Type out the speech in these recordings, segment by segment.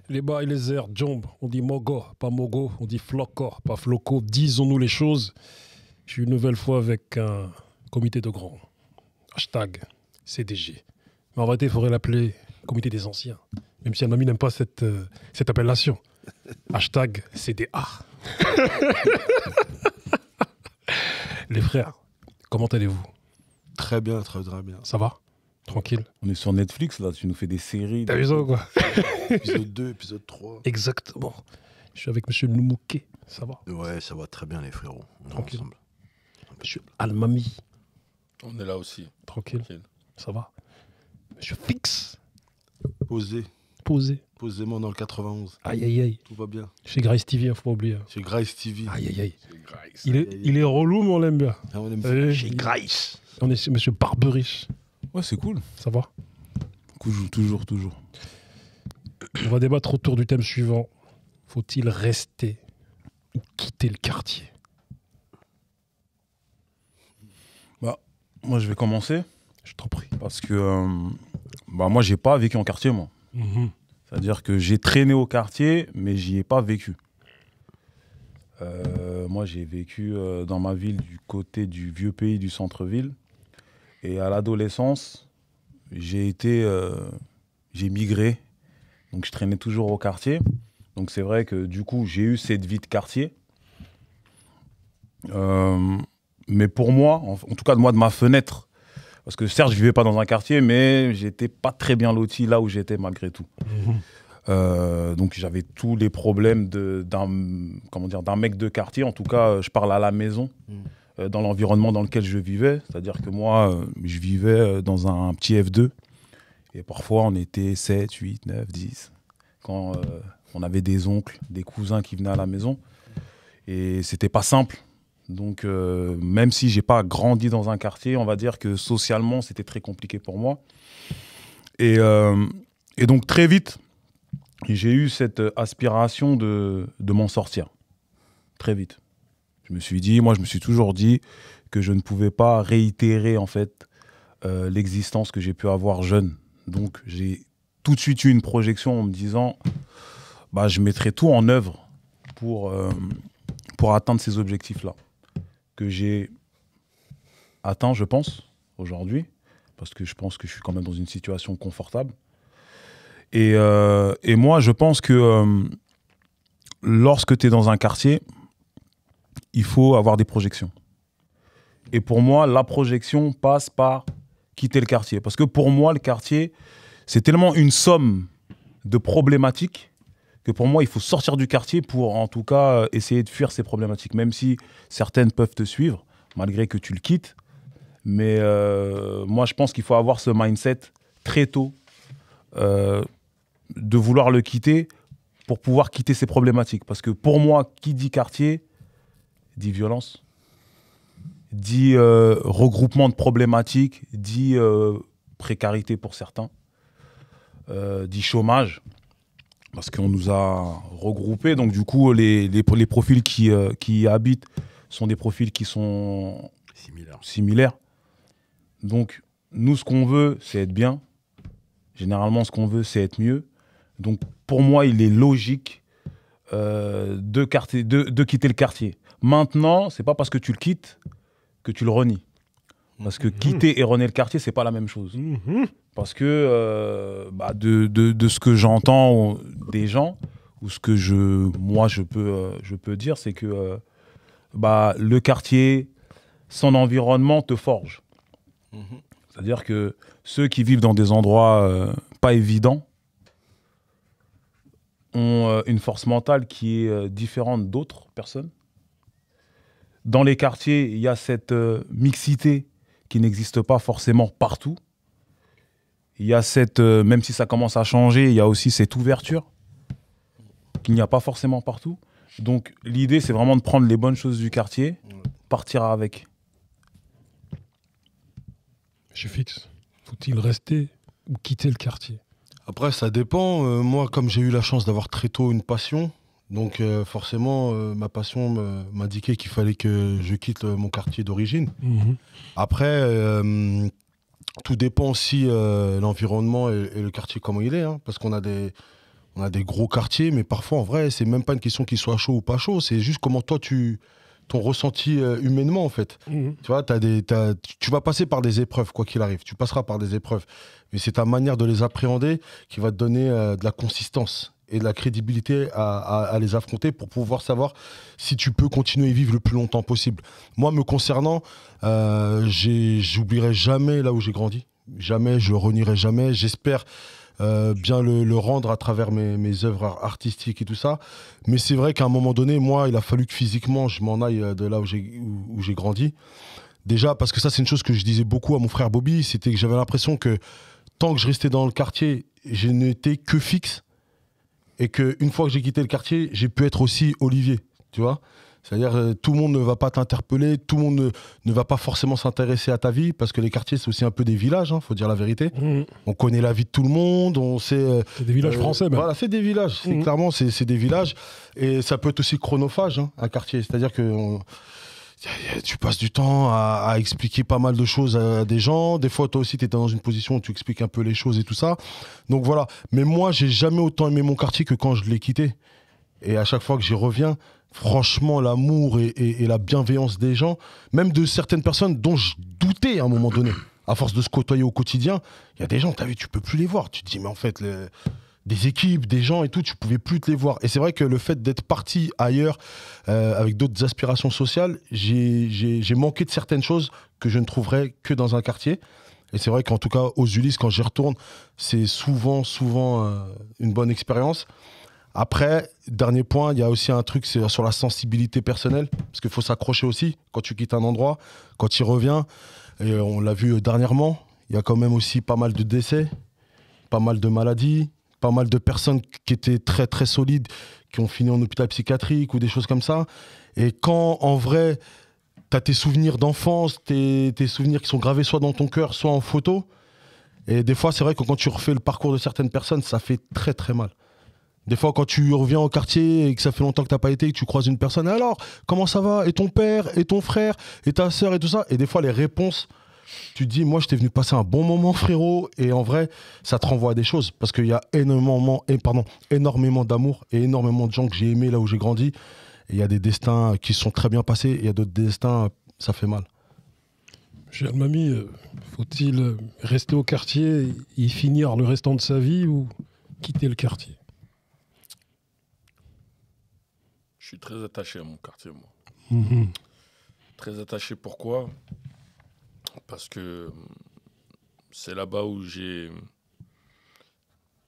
Les bas et les airs, jomb, on dit mogo, pas mogo, on dit floco, pas floco. Disons-nous les choses. Je suis une nouvelle fois avec un comité de grands. Hashtag CDG. Mais en vérité, il faudrait l'appeler comité des anciens. Même si Almami n'aime pas cette appellation. Hashtag CDA. Les frères, comment allez-vous? Très bien, très bien. Ça va? Tranquille? On est sur Netflix, là, tu nous fais des séries. T'as vu ça ou quoi? Épisode 2, épisode 3. Exactement. Je suis avec monsieur Noumouké. Ça va? Ouais, ça va très bien les frérots. On est Tranquille. ensemble. Monsieur Almami. On est là aussi. Tranquille. Ça va? Monsieur Fix. Posé, Posé. posément dans le 91. Aïe aïe aïe. Tout va bien. Chez Grace TV, faut pas oublier. Chez Grace TV. Aïe aïe aïe. C'est Grace. Il est relou, mais on l'aime bien. Ah, on aime Allez. chez Grace. On est chez monsieur Barberich. Ouais, c'est cool. Ça va? Toujours. On va débattre autour du thème suivant. Faut-il rester ou quitter le quartier? Bah, moi, je vais commencer Je t'en prie. parce que moi, j'ai pas vécu en quartier, moi. Mhm. C'est-à-dire que j'ai traîné au quartier, mais j'y ai pas vécu. Moi, j'ai vécu dans ma ville du côté du vieux pays du centre-ville. Et à l'adolescence, j'ai migré. Donc, je traînais toujours au quartier. Donc, c'est vrai que du coup, j'ai eu cette vie de quartier. Mais pour moi, en tout cas, moi, de ma fenêtre, parce que certes, je vivais pas dans un quartier, mais j'étais pas très bien loti là où j'étais malgré tout. Donc j'avais tous les problèmes d'un mec de quartier. En tout cas, je parle à la maison, dans l'environnement dans lequel je vivais. C'est-à-dire que moi, je vivais dans un petit F2. Et parfois, on était 7, 8, 9, 10. Quand on avait des oncles, des cousins qui venaient à la maison. Et c'était pas simple. Donc, même si j'ai pas grandi dans un quartier, on va dire que socialement, c'était très compliqué pour moi. Et donc, très vite, j'ai eu cette aspiration de m'en sortir. Très vite. Je me suis toujours dit que je ne pouvais pas réitérer, en fait, l'existence que j'ai pu avoir jeune. Donc, j'ai tout de suite eu une projection en me disant, je mettrai tout en œuvre pour atteindre ces objectifs-là. Que j'ai atteint, je pense, aujourd'hui, parce que je pense que je suis quand même dans une situation confortable. Et moi, je pense que lorsque tu es dans un quartier, il faut avoir des projections. Et pour moi, la projection passe par quitter le quartier. Parce que pour moi, le quartier, c'est tellement une somme de problématiques que pour moi, il faut sortir du quartier pour, en tout cas, essayer de fuir ces problématiques. Même si certaines peuvent te suivre, malgré que tu le quittes. Mais moi, je pense qu'il faut avoir ce mindset très tôt de vouloir le quitter pour pouvoir quitter ces problématiques. Parce que pour moi, qui dit quartier, dit violence, dit regroupement de problématiques, dit précarité pour certains, dit chômage. Parce qu'on nous a regroupés, donc du coup, les profils qui y habitent sont des profils qui sont similaires. Donc, nous, ce qu'on veut, c'est être bien. Généralement, ce qu'on veut, c'est être mieux. Donc, pour moi, il est logique de quitter le quartier. Maintenant, c'est pas parce que tu le quittes que tu le renies. Parce que quitter et renier le quartier, c'est pas la même chose. Parce que de ce que j'entends des gens, ou ce que je peux dire, c'est que le quartier, son environnement te forge. C'est-à-dire que ceux qui vivent dans des endroits pas évidents ont une force mentale qui est différente d'autres personnes. Dans les quartiers, il y a cette mixité qui n'existe pas forcément partout. Il y a cette, même si ça commence à changer, il y a aussi cette ouverture qu'il n'y a pas forcément partout. Donc l'idée, c'est vraiment de prendre les bonnes choses du quartier, partir avec. Monsieur Fix, faut-il rester ou quitter le quartier? Après, ça dépend. Moi, comme j'ai eu la chance d'avoir très tôt une passion, donc forcément, ma passion m'indiquait qu'il fallait que je quitte mon quartier d'origine. Après, tout dépend aussi l'environnement et le quartier comment il est, hein, parce qu'on a On a des gros quartiers, mais parfois, en vrai, c'est même pas une question qu'il soit chaud ou pas chaud. C'est juste comment toi, ton ressenti humainement, en fait. Tu vois, tu vas passer par des épreuves, quoi qu'il arrive. Tu passeras par des épreuves. Mais c'est ta manière de les appréhender qui va te donner de la consistance et de la crédibilité à les affronter pour pouvoir savoir si tu peux continuer à vivre le plus longtemps possible. Moi, me concernant, j'oublierai jamais là où j'ai grandi. Jamais, je renierai jamais. J'espère bien le rendre à travers mes œuvres artistiques et tout ça. Mais c'est vrai qu'à un moment donné, moi, il a fallu que physiquement, je m'en aille de là où j'ai grandi. Déjà, parce que ça, c'est une chose que je disais beaucoup à mon frère Bobby, c'était que j'avais l'impression que tant que je restais dans le quartier, je n'étais que fixe. Et qu'une fois que j'ai quitté le quartier, j'ai pu être aussi Olivier, tu vois. C'est-à-dire, tout le monde ne va pas t'interpeller, tout le monde ne va pas forcément s'intéresser à ta vie, parce que les quartiers, c'est aussi un peu des villages, faut dire la vérité. On connaît la vie de tout le monde, on sait... c'est des villages français, même. Voilà, c'est des villages, clairement, c'est des villages. Et ça peut être aussi chronophage, un quartier. C'est-à-dire que... tu passes du temps à expliquer pas mal de choses à des gens. Des fois, toi aussi, tu es dans une position où tu expliques un peu les choses et tout ça. Donc voilà. Mais moi, j'ai jamais autant aimé mon quartier que quand je l'ai quitté. Et à chaque fois que j'y reviens, franchement, l'amour et la bienveillance des gens, même de certaines personnes dont je doutais à un moment donné, à force de se côtoyer au quotidien, il y a des gens, t'as vu, tu peux plus les voir. Tu te dis, mais en fait... des équipes, des gens et tout, tu pouvais plus te les voir. Et c'est vrai que le fait d'être parti ailleurs, avec d'autres aspirations sociales, j'ai manqué de certaines choses que je ne trouverais que dans un quartier. Et c'est vrai qu'en tout cas, aux Ulysses, quand j'y retourne, c'est souvent une bonne expérience. Après, dernier point, il y a aussi un truc, c'est sur la sensibilité personnelle, parce qu'il faut s'accrocher aussi quand tu quittes un endroit, quand tu y reviens. Et on l'a vu dernièrement, il y a quand même aussi pas mal de décès, pas mal de maladies, pas mal de personnes qui étaient très très solides, qui ont fini en hôpital psychiatrique ou des choses comme ça. Et quand en vrai, tu as tes souvenirs d'enfance, tes souvenirs qui sont gravés soit dans ton cœur, soit en photo, et des fois c'est vrai que quand tu refais le parcours de certaines personnes, ça fait très très mal. Des fois quand tu reviens au quartier et que ça fait longtemps que tu n'as pas été et que tu croises une personne, alors comment ça va? Et ton père? Et ton frère? Et ta sœur? Et tout ça? Et des fois les réponses... Tu te dis, moi, j'étais venu passer un bon moment, frérot. Et en vrai, ça te renvoie à des choses. Parce qu'il y a énormément d'amour et énormément de gens que j'ai aimés là où j'ai grandi. Et il y a des destins qui sont très bien passés. Et il y a d'autres destins, ça fait mal. Cher Mamie, faut-il rester au quartier et y finir le restant de sa vie ou quitter le quartier? Je suis très attaché à mon quartier, moi. Très attaché, pourquoi? Parce que c'est là-bas où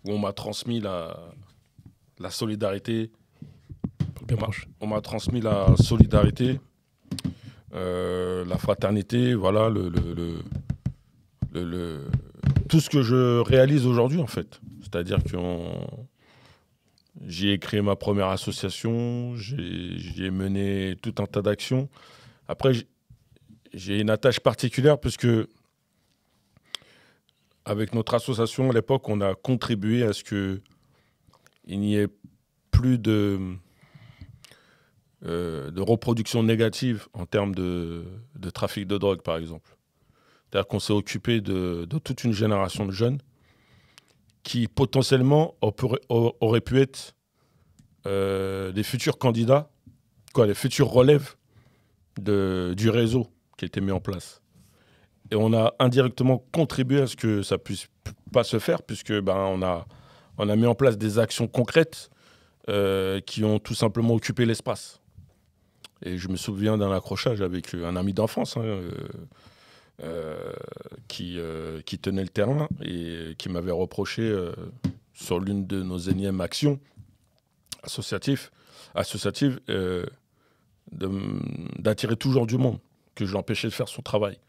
on m'a transmis la solidarité. On m'a transmis la solidarité, la fraternité, voilà, tout ce que je réalise aujourd'hui, en fait. C'est-à-dire que j'ai créé ma première association, j'ai mené tout un tas d'actions. Après, j'ai une attache particulière puisque, avec notre association, à l'époque, on a contribué à ce qu'il n'y ait plus de reproduction négative en termes de trafic de drogue, par exemple. C'est-à-dire qu'on s'est occupé de toute une génération de jeunes qui, potentiellement, auraient pu être des futurs candidats, les futurs relèves du réseau qui a été mis en place. Et on a indirectement contribué à ce que ça puisse pas se faire, puisque on a mis en place des actions concrètes qui ont tout simplement occupé l'espace. Et je me souviens d'un accrochage avec un ami d'enfance qui tenait le terrain et qui m'avait reproché sur l'une de nos énièmes actions associatives d'attirer toujours du monde, que je l'empêchais de faire son travail.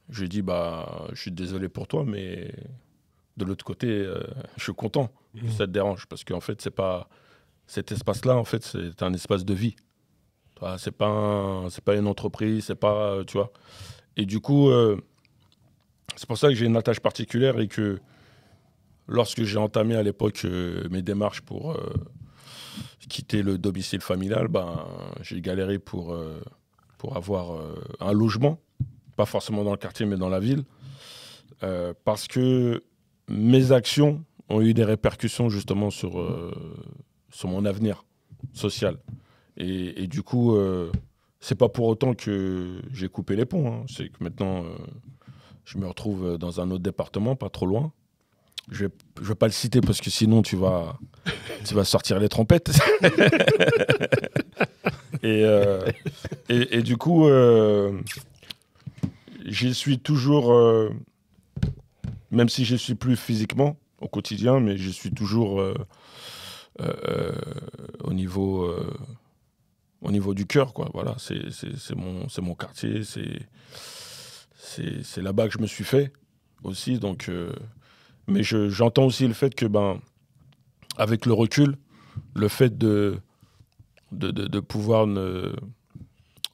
Je lui ai dit, je suis désolé pour toi, mais de l'autre côté, je suis content que ça te dérange, parce qu'en fait, cet espace-là, en fait, c'est un espace de vie. C'est pas une entreprise, c'est pas, tu vois. Et du coup, c'est pour ça que j'ai une attache particulière et que lorsque j'ai entamé à l'époque mes démarches pour quitter le domicile familial, j'ai galéré pour avoir un logement, pas forcément dans le quartier mais dans la ville, parce que mes actions ont eu des répercussions justement sur mon avenir social. Et du coup, c'est pas pour autant que j'ai coupé les ponts. Hein. C'est que maintenant, je me retrouve dans un autre département, pas trop loin. Je vais pas le citer parce que sinon tu vas sortir les trompettes. et du coup, j'y suis toujours, même si je suis plus physiquement au quotidien, mais je suis toujours au niveau du cœur, quoi. Voilà, c'est mon quartier, c'est là-bas que je me suis fait aussi, donc. Mais j'entends aussi le fait que, avec le recul, le fait de pouvoir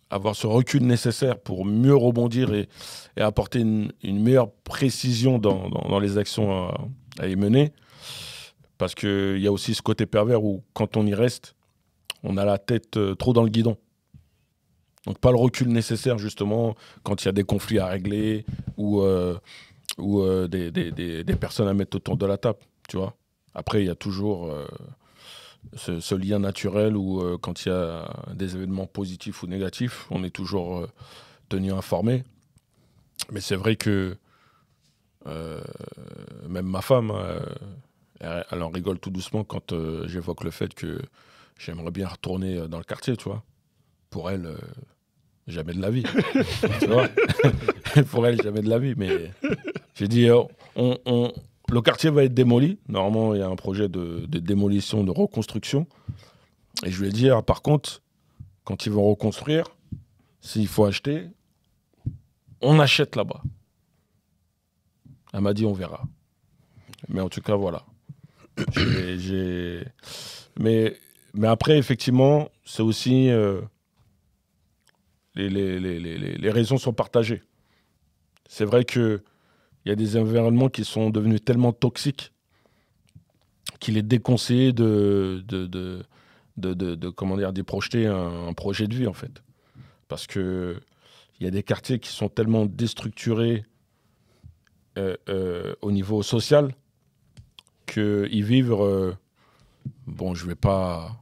avoir ce recul nécessaire pour mieux rebondir et apporter une meilleure précision dans les actions à y mener. Parce qu'il y a aussi ce côté pervers où, quand on y reste, on a la tête trop dans le guidon. Donc pas le recul nécessaire, justement, quand il y a des conflits à régler ou des personnes à mettre autour de la table, tu vois. Après, il y a toujours ce lien naturel où, quand il y a des événements positifs ou négatifs, on est toujours tenu informé. Mais c'est vrai que même ma femme, elle en rigole tout doucement quand j'évoque le fait que j'aimerais bien retourner dans le quartier, tu vois. Pour elle, jamais de la vie. Tu vois. Pour elle, jamais de la vie. Mais j'ai dit, le quartier va être démoli. Normalement, il y a un projet de démolition, de reconstruction. Et je lui ai dit, par contre, quand ils vont reconstruire, s'il faut acheter, on achète là-bas. Elle m'a dit, on verra. Mais en tout cas, voilà. Mais après, effectivement, c'est aussi... les raisons sont partagées. C'est vrai qu'il y a des environnements qui sont devenus tellement toxiques qu'il est déconseillé d'y projeter un projet de vie, en fait. Parce qu'il y a des quartiers qui sont tellement déstructurés au niveau social qu'y vivre... bon, je vais pas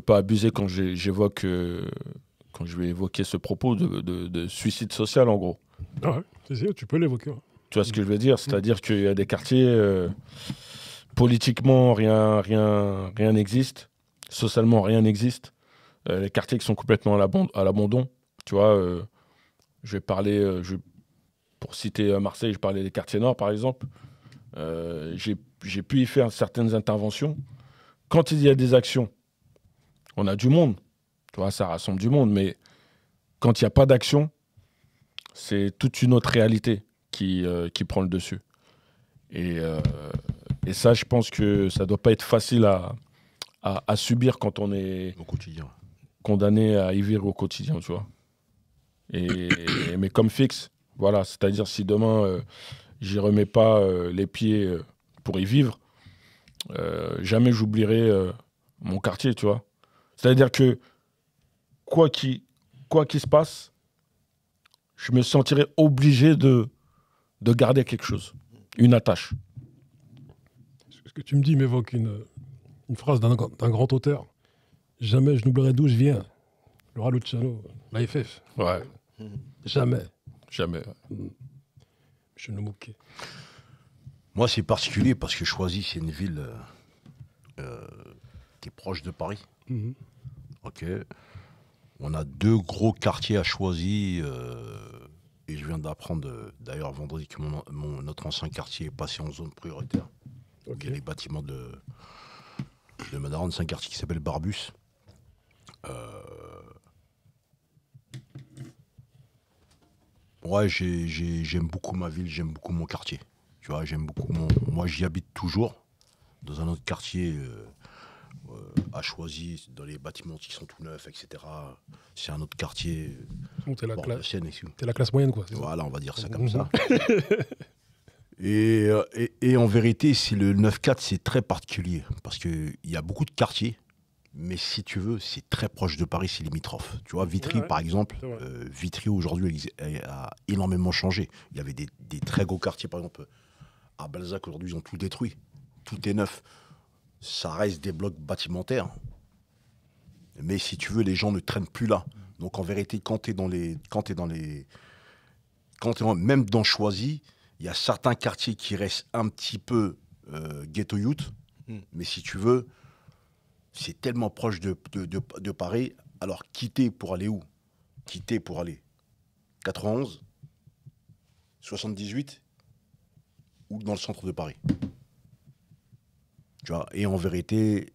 abuser quand j'évoque... quand je vais évoquer ce propos de suicide social, en gros. Ah ouais, c'est tu peux l'évoquer. Tu vois ce que je veux dire? C'est-à-dire qu'il y a des quartiers, politiquement, rien n'existe. Socialement, rien n'existe. Les quartiers qui sont complètement à l'abandon. Tu vois, je vais parler, pour citer Marseille, je parlais des quartiers nord, par exemple. J'ai pu y faire certaines interventions. Quand il y a des actions, on a du monde. Tu vois, ça rassemble du monde, mais quand il n'y a pas d'action, c'est toute une autre réalité qui prend le dessus. Et ça, je pense que ça ne doit pas être facile à subir quand on est au quotidien, condamné à y vivre au quotidien, tu vois. Mais comme fixe, voilà, c'est-à-dire si demain, j'y remets pas les pieds pour y vivre, jamais j'oublierai mon quartier, tu vois. C'est-à-dire que quoi qu'il se passe, je me sentirais obligé de garder quelque chose, une attache. Ce que tu me dis m'évoque une phrase d'un grand auteur. Jamais je n'oublierai d'où je viens. Laura Luciano, l'AFF. Ouais. Jamais. Jamais. Je ne moquais. Moi, c'est particulier parce que Choisy, c'est une ville qui est proche de Paris. Mm-hmm. Ok. On a 2 gros quartiers à Choisy. Et je viens d'apprendre, d'ailleurs, vendredi, que notre ancien quartier est passé en zone prioritaire. Okay. Il y a les bâtiments de Madaran, c'est un quartier qui s'appelle Barbus. Ouais, j'aime beaucoup ma ville, j'aime beaucoup mon quartier. Tu vois, j'aime beaucoup moi, j'y habite toujours, dans un autre quartier à Choisy, dans les bâtiments qui sont tout neufs, etc. C'est un autre quartier. T'es la classe moyenne, quoi. Voilà, on va dire ça comme ça. Et en vérité, c'est le 9-4, c'est très particulier. Parce qu'il y a beaucoup de quartiers, mais si tu veux, c'est très proche de Paris, c'est limitrophe. Tu vois, Vitry, par exemple, Vitry, aujourd'hui, a énormément changé. Il y avait des très gros quartiers, par exemple, À Balzac, aujourd'hui, ils ont tout détruit. Tout est neuf. Ça reste des blocs bâtimentaires. Mais si tu veux, les gens ne traînent plus là. Donc en vérité, même dans Choisy, il y a certains quartiers qui restent un petit peu ghetto youth. Mais si tu veux, c'est tellement proche de Paris. Alors quitter pour aller où? Quitter pour aller 91, 78 ou dans le centre de Paris. Tu vois, et en vérité,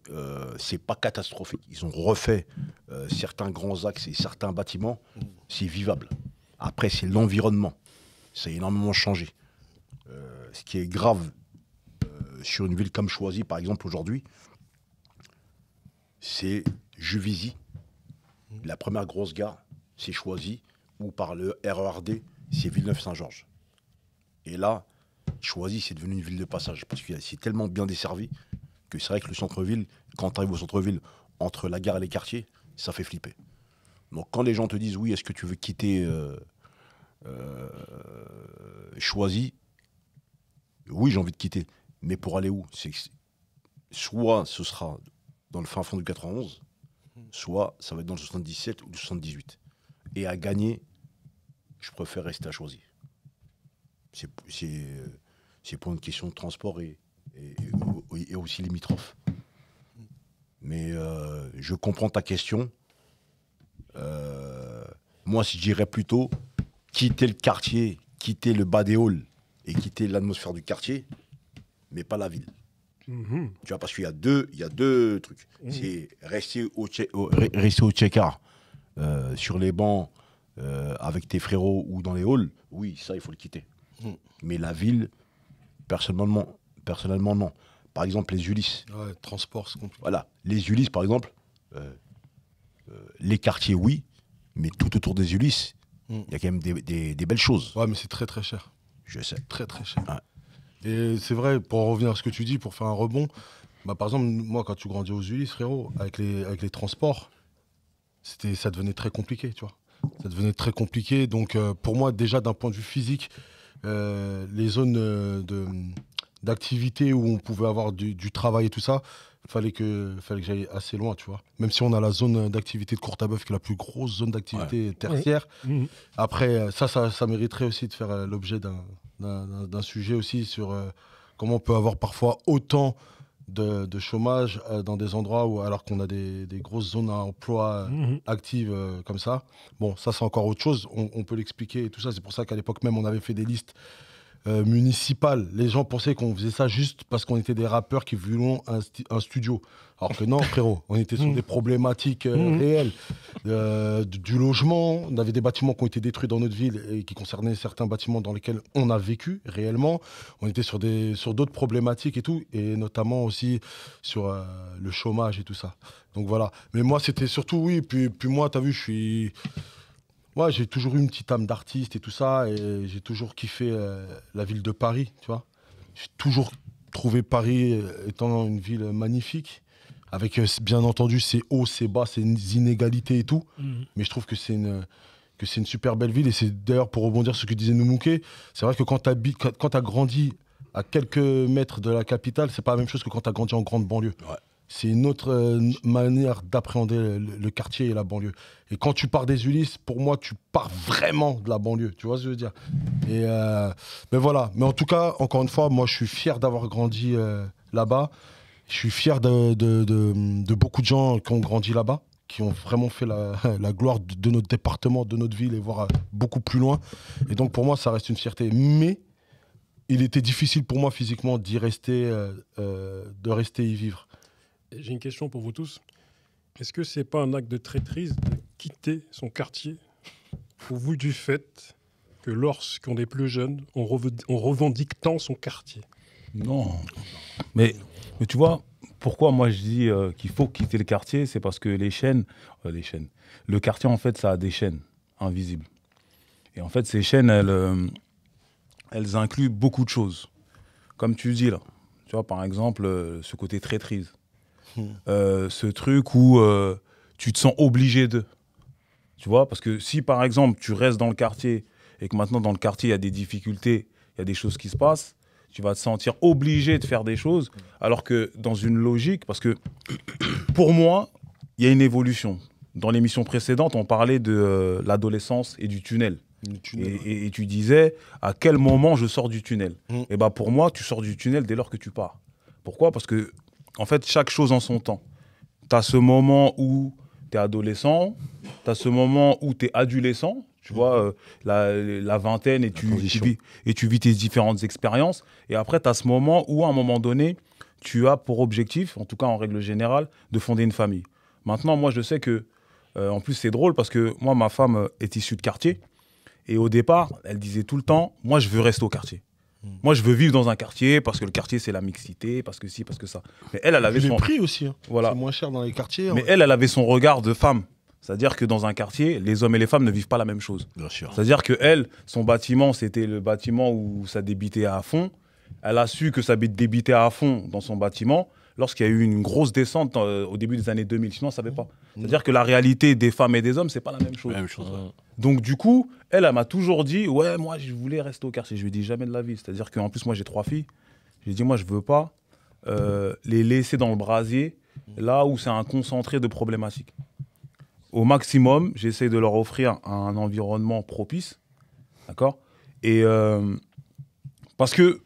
c'est pas catastrophique. Ils ont refait certains grands axes et certains bâtiments. C'est vivable. Après, c'est l'environnement. Ça a énormément changé. Ce qui est grave sur une ville comme Choisy, par exemple, aujourd'hui, c'est Juvisy. La première grosse gare, c'est Choisy, ou par le RERD, c'est Villeneuve-Saint-Georges. Et là, Choisy, c'est devenu une ville de passage, parce que c'est tellement bien desservi que c'est vrai que le centre-ville, quand tu arrives au centre-ville, entre la gare et les quartiers, ça fait flipper. Donc quand les gens te disent, oui, est-ce que tu veux quitter Choisy? Oui, j'ai envie de quitter. Mais pour aller où? Soit ce sera dans le fin fond du 91, soit ça va être dans le 77 ou le 78. Et à gagner, je préfère rester à Choisy. C'est pour une question de transport et aussi limitrophe. Mais je comprends ta question. Moi, je dirais plutôt quitter le quartier, quitter le bas des halls et quitter l'atmosphère du quartier, mais pas la ville. Tu vois, parce qu'il y a deux trucs. C'est rester au check-out sur les bancs avec tes frérots ou dans les halls. Oui, ça, il faut le quitter. Mais la ville, personnellement, non. Par exemple, les Ulysses. Ouais, transport, c'est compliqué. Voilà, les Ulysses, par exemple, les quartiers, oui, mais tout autour des Ulysses, il y a quand même des belles choses. Ouais, mais c'est très très cher. Je sais. Très très cher. Ouais. Et c'est vrai, pour revenir à ce que tu dis, pour faire un rebond, bah, par exemple, moi, quand tu grandis aux Ulysses, frérot, avec les transports, ça devenait très compliqué, tu vois. Ça devenait très compliqué. Donc, pour moi, déjà, d'un point de vue physique, les zones d'activité où on pouvait avoir du travail et tout ça, fallait que j'aille assez loin, tu vois. Même si on a la zone d'activité de Courtabœuf, qui est la plus grosse zone d'activité tertiaire. Ouais. Après, ça mériterait aussi de faire l'objet d'un sujet aussi sur comment on peut avoir parfois autant de chômage dans des endroits où, alors qu'on a des grosses zones à emploi actives comme ça. Bon, ça c'est encore autre chose, on peut l'expliquer et tout ça. C'est pour ça qu'à l'époque même, on avait fait des listes municipales. Les gens pensaient qu'on faisait ça juste parce qu'on était des rappeurs qui voulaient un studio. Alors que non, frérot, on était sur des problématiques réelles. Du logement, on avait des bâtiments qui ont été détruits dans notre ville et qui concernaient certains bâtiments dans lesquels on a vécu réellement. On était sur d'autres problématiques et tout, et notamment aussi sur le chômage et tout ça. Donc voilà. Mais moi, c'était surtout, oui, puis moi, t'as vu, ouais, j'ai toujours eu une petite âme d'artiste et tout ça, et j'ai toujours kiffé la ville de Paris, tu vois. J'ai toujours trouvé Paris étant une ville magnifique, avec bien entendu ses hauts, ses bas, ses inégalités et tout. Mais je trouve que c'est une super belle ville, et c'est d'ailleurs pour rebondir sur ce que disait Noumouké, c'est vrai que quand tu as grandi à quelques mètres de la capitale, c'est pas la même chose que quand tu as grandi en grande banlieue. Ouais. C'est une autre manière d'appréhender le quartier et la banlieue. Et quand tu pars des Ulysses, pour moi, tu pars vraiment de la banlieue. Tu vois ce que je veux dire? Et mais voilà. Mais en tout cas, encore une fois, moi, je suis fier d'avoir grandi là-bas. Je suis fier de beaucoup de gens qui ont grandi là-bas, qui ont vraiment fait la gloire de notre département, de notre ville, et voire beaucoup plus loin. Et donc, pour moi, ça reste une fierté. Mais il était difficile pour moi physiquement de rester y vivre. J'ai une question pour vous tous. Est-ce que c'est pas un acte de traîtrise de quitter son quartier au vu du fait que lorsqu'on est plus jeune, on revendique tant son quartier? Non. Mais tu vois, pourquoi moi je dis qu'il faut quitter le quartier, c'est parce que le quartier en fait ça a des chaînes invisibles. Et en fait ces chaînes, elles incluent beaucoup de choses. Comme tu dis là, tu vois par exemple ce côté traîtrise. Ce truc où tu te sens obligé de. Tu vois, parce que si par exemple tu restes dans le quartier et que maintenant dans le quartier il y a des difficultés, il y a des choses qui se passent, Tu vas te sentir obligé de faire des choses, alors que dans une logique, parce que pour moi, il y a une évolution. Dans l'émission précédente, on parlait de l'adolescence et du tunnel. Et tu disais à quel moment je sors du tunnel. Et bah pour moi, tu sors du tunnel dès lors que tu pars. Pourquoi ? Parce que en fait, chaque chose en son temps. Tu as ce moment où tu es adolescent, tu as ce moment où tu es adolescent, tu vois, la vingtaine, et tu vis tes différentes expériences. Et après, tu as ce moment où, à un moment donné, tu as pour objectif, en tout cas en règle générale, de fonder une famille. Maintenant, moi, je sais que, en plus, c'est drôle parce que moi, ma femme est issue de quartier. Et au départ, elle disait tout le temps, moi, je veux rester au quartier. Moi, je veux vivre dans un quartier parce que le quartier, c'est la mixité, parce que ci, parce que ça. Mais elle avait les son... prix aussi. Hein. Voilà. C'est moins cher dans les quartiers. Mais elle avait son regard de femme. C'est-à-dire que dans un quartier, les hommes et les femmes ne vivent pas la même chose. Bien sûr. C'est-à-dire que elle, son bâtiment, c'était le bâtiment où ça débitait à fond. Elle a su que ça débitait à fond dans son bâtiment lorsqu'il y a eu une grosse descente au début des années 2000. Sinon, on ne savait pas. C'est-à-dire que la réalité des femmes et des hommes, c'est pas la même chose. La même chose. Ouais. Donc du coup, elle m'a toujours dit, ouais, moi, je voulais rester au quartier. Je lui ai dit jamais de la vie. C'est-à-dire qu'en plus, moi, j'ai 3 filles. J'ai dit, moi, je veux pas les laisser dans le brasier, là où c'est un concentré de problématiques. Au maximum, j'essaie de leur offrir un environnement propice, d'accord ? Et parce que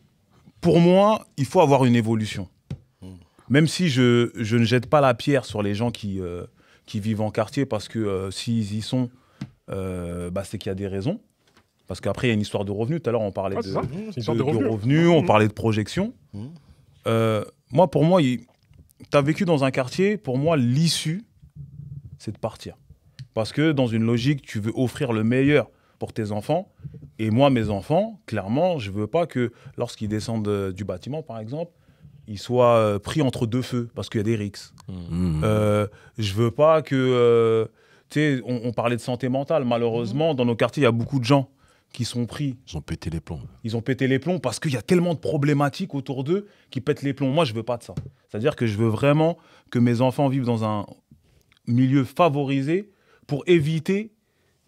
pour moi, il faut avoir une évolution. Même si je ne jette pas la pierre sur les gens qui vivent en quartier, parce que s'ils y sont, c'est qu'il y a des raisons. Parce qu'après, il y a une histoire de revenus. Tout à l'heure, on parlait de revenus, on parlait de projection. Pour moi, tu as vécu dans un quartier, pour moi, l'issue, c'est de partir. Parce que dans une logique, tu veux offrir le meilleur pour tes enfants. Et moi, mes enfants, clairement, je ne veux pas que lorsqu'ils descendent du bâtiment, par exemple, ils soient pris entre deux feux parce qu'il y a des rixes. Je veux pas que... on parlait de santé mentale. Malheureusement, dans nos quartiers, il y a beaucoup de gens qui sont pris. Ils ont pété les plombs. Ils ont pété les plombs parce qu'il y a tellement de problématiques autour d'eux qui pètent les plombs. Moi, je veux pas de ça. C'est-à-dire que je veux vraiment que mes enfants vivent dans un milieu favorisé pour éviter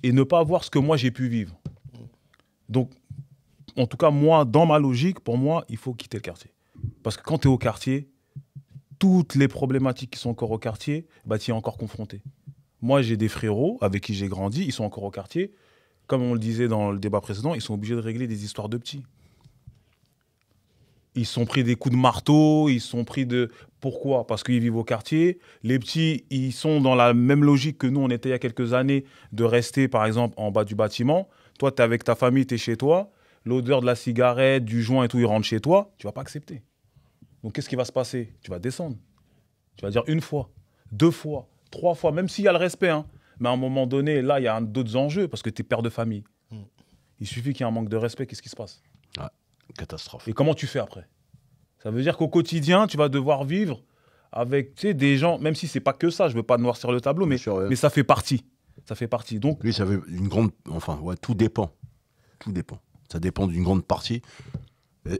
et ne pas voir ce que moi, j'ai pu vivre. Donc, en tout cas, moi, dans ma logique, pour moi, il faut quitter le quartier. Parce que quand tu es au quartier, toutes les problématiques qui sont encore au quartier, tu y es encore confronté. Moi, j'ai des frérots avec qui j'ai grandi, ils sont encore au quartier. Comme on le disait dans le débat précédent, ils sont obligés de régler des histoires de petits. Ils se sont pris des coups de marteau, ils se sont pris de... Pourquoi ? Parce qu'ils vivent au quartier. Les petits, ils sont dans la même logique que nous, on était il y a quelques années, de rester, par exemple, en bas du bâtiment. Toi, tu es avec ta famille, tu es chez toi. L'odeur de la cigarette, du joint et tout, ils rentrent chez toi. Tu ne vas pas accepter. Donc, qu'est-ce qui va se passer ? Tu vas descendre. Tu vas dire 1 fois, 2 fois, 3 fois, même s'il y a le respect. Hein. Mais à un moment donné, là, il y a d'autres enjeux parce que tu es père de famille. Il suffit qu'il y ait un manque de respect. Qu'est-ce qui se passe ? Catastrophe. Et comment tu fais après ? Ça veut dire qu'au quotidien, tu vas devoir vivre avec des gens, même si ce n'est pas que ça, je ne veux pas noircir le tableau, mais ça fait partie. Ça fait partie. Donc, oui, ça veut une grande... Enfin, ouais, tout dépend. Tout dépend. Ça dépend d'une grande partie.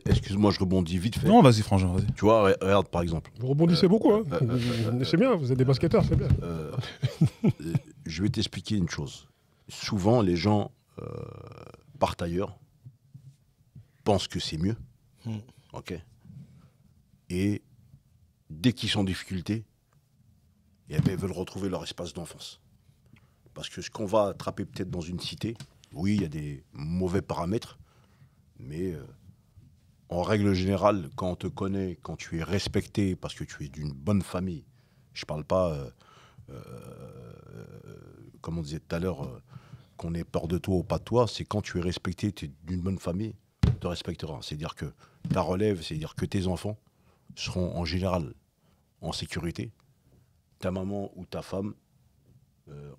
Excuse-moi, je rebondis vite fait. Non, vas-y, Frangin, vas-y. Tu vois, regarde, par exemple. Vous rebondissez beaucoup, hein. C'est bien, vous êtes des basketteurs, c'est bien. Je vais t'expliquer une chose. Souvent, les gens partent ailleurs, pensent que c'est mieux, ok. Et dès qu'ils sont en difficulté, ils veulent retrouver leur espace d'enfance. Parce que ce qu'on va attraper peut-être dans une cité, oui, il y a des mauvais paramètres, mais en règle générale, quand on te connaît, quand tu es respecté, parce que tu es d'une bonne famille, je ne parle pas, comme on disait tout à l'heure, qu'on ait peur de toi ou pas de toi, c'est quand tu es respecté, tu es d'une bonne famille, on te respectera. C'est-à-dire que ta relève, c'est-à-dire que tes enfants seront en général en sécurité. Ta maman ou ta femme,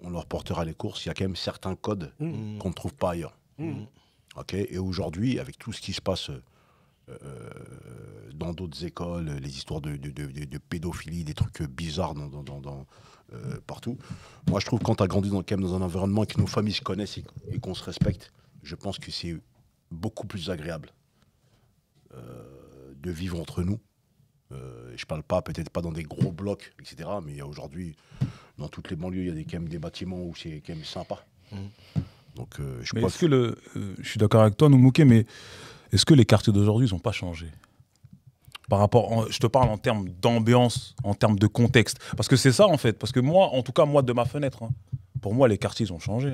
on leur portera les courses. Il y a quand même certains codes qu'on ne trouve pas ailleurs. Okay. Et aujourd'hui, avec tout ce qui se passe dans d'autres écoles, les histoires de pédophilie, des trucs bizarres partout. Moi, je trouve que quand tu as grandi quand même dans un environnement et que nos familles se connaissent et qu'on se respecte, je pense que c'est beaucoup plus agréable de vivre entre nous. Je parle pas, peut-être pas dans des gros blocs, etc. Mais il y a aujourd'hui, dans toutes les banlieues, il y a quand même des bâtiments où c'est quand même sympa. Donc, je suis d'accord avec toi, Noumouké, mais Est-ce que les quartiers d'aujourd'hui, ils n'ont pas changé par rapport, je te parle en termes d'ambiance, en termes de contexte. Parce que c'est ça, en fait. Parce que moi, en tout cas, moi, de ma fenêtre, pour moi, les quartiers, ils ont changé.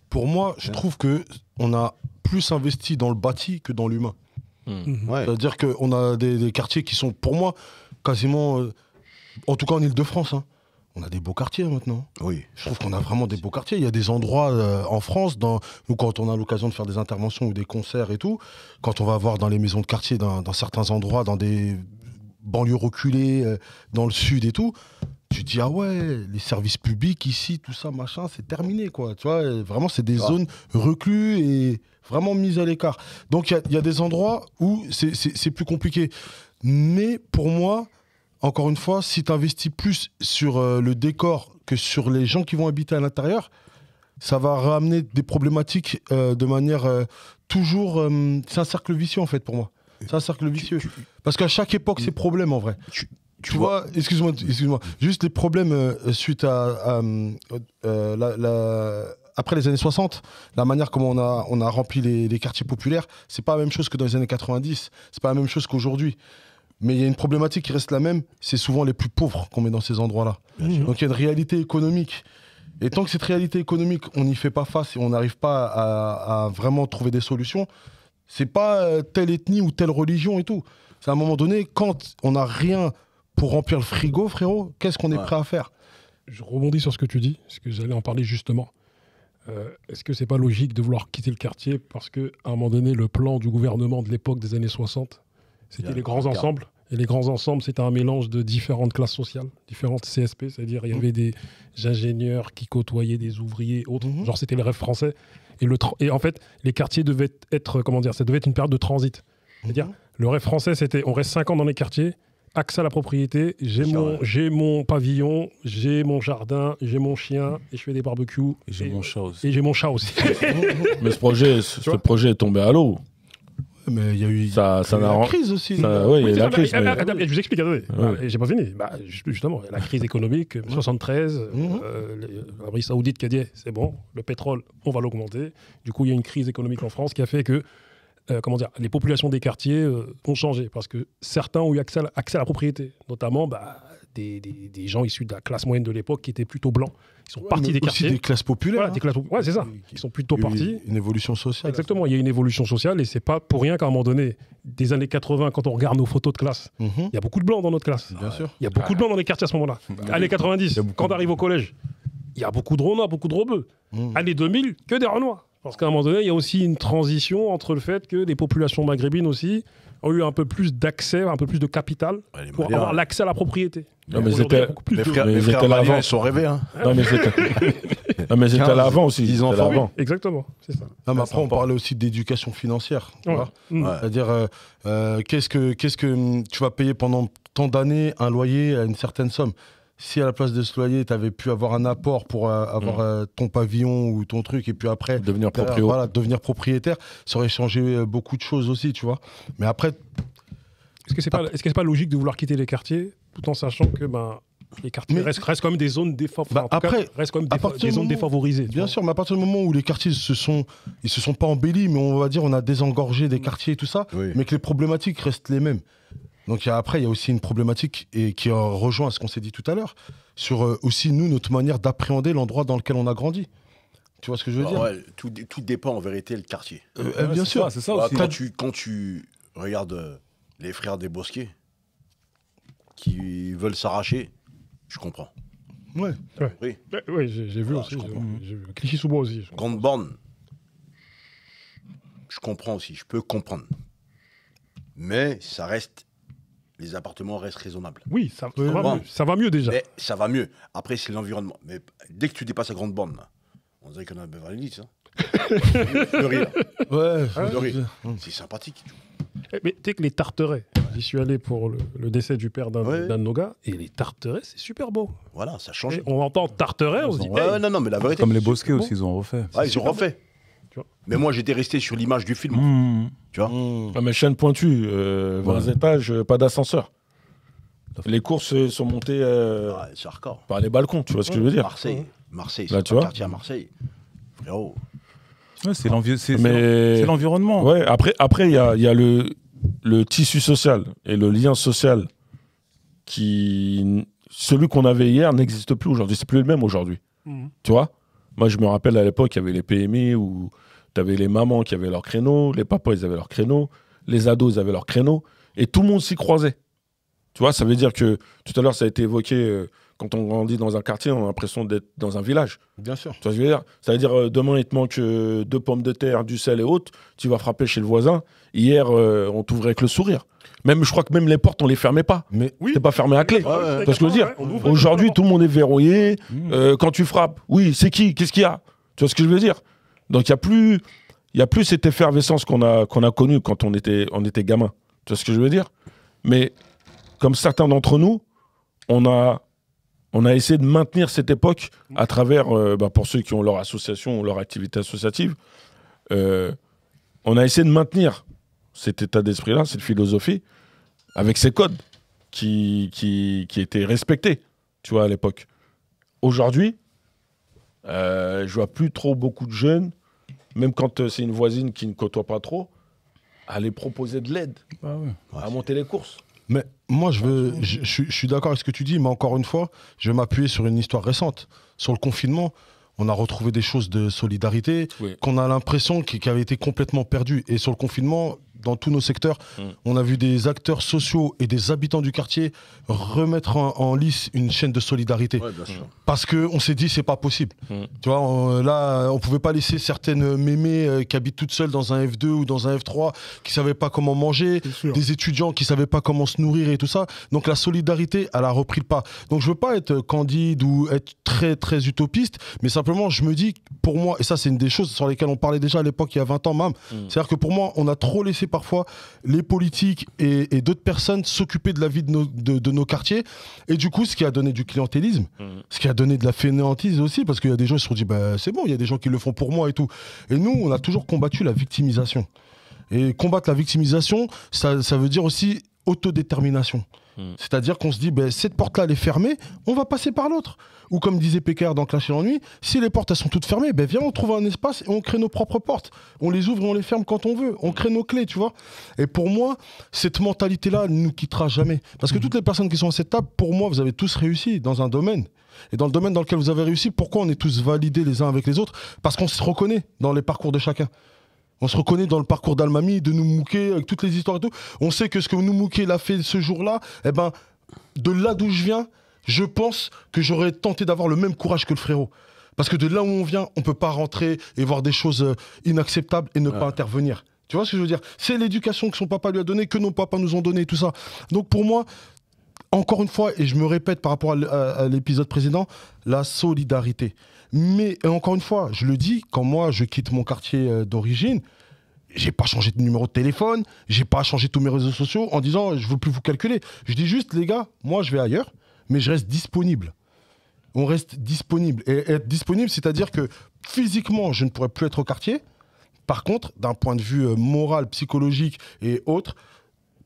Pour moi, je trouve qu'on a plus investi dans le bâti que dans l'humain. Ouais. C'est-à-dire qu'on a des quartiers qui sont, pour moi, quasiment, en tout cas en Ile-de-France, on a des beaux quartiers maintenant. Oui. Je trouve qu'on a vraiment des beaux quartiers. Il y a des endroits en France, nous, quand on a l'occasion de faire des interventions ou des concerts et tout, quand on va voir dans les maisons de quartier, dans certains endroits, dans des banlieues reculées, dans le sud et tout, tu te dis, ah ouais, les services publics ici, tout ça, machin, c'est terminé, quoi. Tu vois, vraiment, c'est des zones reclues et vraiment mises à l'écart. Donc, il y a des endroits où c'est plus compliqué. Mais pour moi, encore une fois, si tu investis plus sur le décor que sur les gens qui vont habiter à l'intérieur, ça va ramener des problématiques de manière toujours... c'est un cercle vicieux, en fait, pour moi. C'est un cercle vicieux. Parce qu'à chaque époque, c'est problème, en vrai. Tu vois, excuse-moi, juste les problèmes suite à après les années 60, la manière comment on a rempli les quartiers populaires, c'est pas la même chose que dans les années 90, c'est pas la même chose qu'aujourd'hui. Mais il y a une problématique qui reste la même, c'est souvent les plus pauvres qu'on met dans ces endroits-là. Donc il y a une réalité économique. Et tant que cette réalité économique, on n'y fait pas face et on n'arrive pas à vraiment trouver des solutions, c'est pas telle ethnie ou telle religion et tout. C'est à un moment donné, quand on n'a rien pour remplir le frigo, frérot, qu'est-ce qu'on est prêt à faire? Je rebondis sur ce que tu dis, parce que j'allais en parler justement. Est-ce que c'est pas logique de vouloir quitter le quartier parce qu'à un moment donné, le plan du gouvernement de l'époque des années 60, c'était les grands ensembles. Et les grands ensembles, c'était un mélange de différentes classes sociales, différentes CSP, c'est-à-dire il y avait des ingénieurs qui côtoyaient des ouvriers, autres. Genre c'était le rêve français. Et en fait, les quartiers devaient être, comment dire, ça devait être une période de transit. C'est-à-dire, le rêve français, c'était on reste 5 ans dans les quartiers, accès à la propriété, j'ai mon pavillon, j'ai mon jardin, j'ai mon chien, et je fais des barbecues. Et j'ai mon chat aussi. Et j'ai mon chat aussi. Mais ce projet est tombé à l'eau. Mais il y a eu Ça la crise aussi. Oui, il y a eu la crise. Je vous explique, attendez. Ouais. J'ai pas fini. Justement, la crise économique, 73, l'Arabie Saoudite qui a dit c'est bon, le pétrole, on va l'augmenter. Du coup, il y a une crise économique en France qui a fait que les populations des quartiers ont changé parce que certains ont eu accès à la propriété, notamment des gens issus de la classe moyenne de l'époque qui étaient plutôt blancs. Ils sont partis des quartiers. Aussi des classes populaires. Voilà, des classes populaires. Ouais, c'est ça. Ils sont plutôt partis. Une évolution sociale. Exactement, il y a une évolution sociale et c'est pas pour rien qu'à un moment donné, des années 80, quand on regarde nos photos de classe, il y a beaucoup de blancs dans notre classe. Bien sûr. Il y a beaucoup de blancs dans les quartiers à ce moment-là. Années 90, quand on arrive au collège, il y a beaucoup de Renois, beaucoup de Rebeux. Années 2000, que des Renois. Parce qu'à un moment donné, il y a aussi une transition entre le fait que les populations maghrébines aussi ont eu un peu plus d'accès, un peu plus de capital pour avoir l'accès à la propriété. Non, mais c'était Les frères Maliens, ils sont rêvés. Hein. Non, mais c'était là avant aussi. 10 ans avant. Exactement, c'est ça. Non, mais après, on parlait aussi d'éducation financière. Tu vois. C'est-à-dire, qu'est-ce que tu vas payer pendant tant d'années un loyer à une certaine somme? Si à la place de ce loyer, tu avais pu avoir un apport pour avoir ton pavillon ou ton truc, et puis après Devenir propriétaire, ça aurait changé beaucoup de choses aussi, tu vois. Mais après... Est-ce que c'est pas logique de vouloir quitter les quartiers, tout en sachant que les quartiers restent quand même des zones des zones défavorisées. Bien sûr, mais à partir du moment où les quartiers se sont pas embellis, mais on va dire on a désengorgé des quartiers et tout ça, mais que les problématiques restent les mêmes. Donc après, il y a aussi une problématique et qui rejoint ce qu'on s'est dit tout à l'heure, sur aussi, nous, notre manière d'appréhender l'endroit dans lequel on a grandi. Tu vois ce que je veux dire? Tout dépend en vérité le quartier. Bien sûr. C'est ça aussi. Quand tu regardes les frères des Bosquets qui veulent s'arracher, je comprends. Ouais. Oui. Oui, j'ai vu aussi. J'ai vu Clichy-sous-Bois aussi. Grande borne, je comprends aussi, je peux comprendre. Mais ça reste... Les appartements restent raisonnables. Oui, ça va mieux déjà. Mais ça va mieux. Après, c'est l'environnement. Mais dès que tu dépasses la grande borne, là, on dirait qu'on a Beverly Hills. Fleury, là. Ouais, Fleury. C'est sympathique. Mais tu sais que les Tarterets, j'y suis allé pour le décès du père d'un de nos gars, et les Tarterets, c'est super beau. Voilà, ça change. Et on entend Tarterets, on se dit... Non, mais la vérité... Comme les Bosquets aussi, ils ont refait. Ah, ils ont refait. Mais moi, j'étais resté sur l'image du film. Tu vois mais chaîne pointue, 20 étages, pas d'ascenseur. Les courses sont montées c'est hardcore. par les balcons, tu vois ce que je veux dire? Marseille, Là, c'est tu un vois quartier à Marseille. Frérot, Ouais, c'est Mais- l'environnement. Ouais, après, il y a le tissu social et le lien social celui qu'on avait hier n'existe plus aujourd'hui. C'est plus le même aujourd'hui. Tu vois? Moi, je me rappelle à l'époque, il y avait les PMI où tu avais les mamans qui avaient leur créneau, les papas, ils avaient leur créneau, les ados, ils avaient leur créneau, et tout le monde s'y croisait. Tu vois, ça veut dire que tout à l'heure, ça a été évoqué, quand on grandit dans un quartier, on a l'impression d'être dans un village. Bien sûr. Tu vois ce que je veux dire? Ça veut dire, demain, il te manque 2 pommes de terre, du sel et autres, tu vas frapper chez le voisin. Hier, on t'ouvrait avec le sourire. Même, je crois que même les portes, on les fermait pas. Mais C'était pas fermé à clé. Tu vois ce que je veux dire? Ouais, on ouvre Aujourd'hui, les tout le monde est verrouillé. Quand tu frappes, oui, c'est qui? Qu'est-ce qu'il y a? Tu vois ce que je veux dire? Donc, il y a plus cette effervescence qu'on a connue quand on était gamin. Tu vois ce que je veux dire? Mais comme certains d'entre nous, on a essayé de maintenir cette époque à travers, pour ceux qui ont leur association ou leur activité associative, on a essayé de maintenir cet état d'esprit-là, cette philosophie, avec ces codes qui étaient respectés, tu vois, à l'époque. Aujourd'hui, je vois plus trop beaucoup de jeunes, même quand c'est une voisine qui ne côtoie pas trop, aller proposer de l'aide, à monter les courses. Mais moi, je suis d'accord avec ce que tu dis, mais encore une fois, je vais m'appuyer sur une histoire récente. Sur le confinement, on a retrouvé des choses de solidarité qu'on a l'impression qui avaient été complètement perdues. Et sur le confinement, dans tous nos secteurs, on a vu des acteurs sociaux et des habitants du quartier remettre en lice une chaîne de solidarité. Ouais, bien sûr. Parce qu'on s'est dit, c'est pas possible. Tu vois, là, on pouvait pas laisser certaines mémés qui habitent toutes seules dans un F2 ou dans un F3, qui savaient pas comment manger, des étudiants qui savaient pas comment se nourrir et tout ça. Donc la solidarité, elle a repris le pas. Donc je veux pas être candide ou être très, très utopiste, mais simplement, je me dis, pour moi, et ça, c'est une des choses sur lesquelles on parlait déjà à l'époque, il y a 20 ans, même, c'est-à-dire que pour moi, on a trop laissé parfois les politiques et d'autres personnes s'occuper de la vie de nos quartiers. Et du coup, ce qui a donné du clientélisme, ce qui a donné de la fainéantise aussi, parce qu'il y a des gens qui se sont dit, bah, c'est bon, il y a des gens qui le font pour moi et tout. Et nous, on a toujours combattu la victimisation. Et combattre la victimisation, ça veut dire aussi autodétermination. C'est-à-dire qu'on se dit, ben, cette porte-là, elle est fermée, on va passer par l'autre. Ou comme disait Pécard dans Clash et l'ennui, si les portes, elles sont toutes fermées, ben, viens, on trouve un espace et on crée nos propres portes. On les ouvre et on les ferme quand on veut. On crée nos clés, tu vois. Et pour moi, cette mentalité-là ne nous quittera jamais. Parce que toutes les personnes qui sont à cette table, pour moi, vous avez tous réussi dans un domaine. Et dans le domaine dans lequel vous avez réussi, pourquoi on est tous validés les uns avec les autres? Parce qu'on se reconnaît dans les parcours de chacun. On se reconnaît dans le parcours d'Almami, de Noumouké, avec toutes les histoires et tout. On sait que ce que Noumouké l'a fait ce jour-là, eh ben, de là d'où je viens, je pense que j'aurais tenté d'avoir le même courage que le frérot. Parce que de là où on vient, on ne peut pas rentrer et voir des choses inacceptables et ne pas intervenir. Tu vois ce que je veux dire? C'est l'éducation que son papa lui a donnée, que nos papas nous ont donné, tout ça. Donc pour moi, encore une fois, et je me répète par rapport à l'épisode précédent, la solidarité. Mais encore une fois, je le dis, quand moi je quitte mon quartier d'origine, j'ai pas changé de numéro de téléphone, j'ai pas changé tous mes réseaux sociaux en disant je veux plus vous calculer. Je dis juste les gars, moi je vais ailleurs, mais je reste disponible. On reste disponible. Et être disponible, c'est-à-dire que physiquement, je ne pourrais plus être au quartier. Par contre, d'un point de vue moral, psychologique et autres,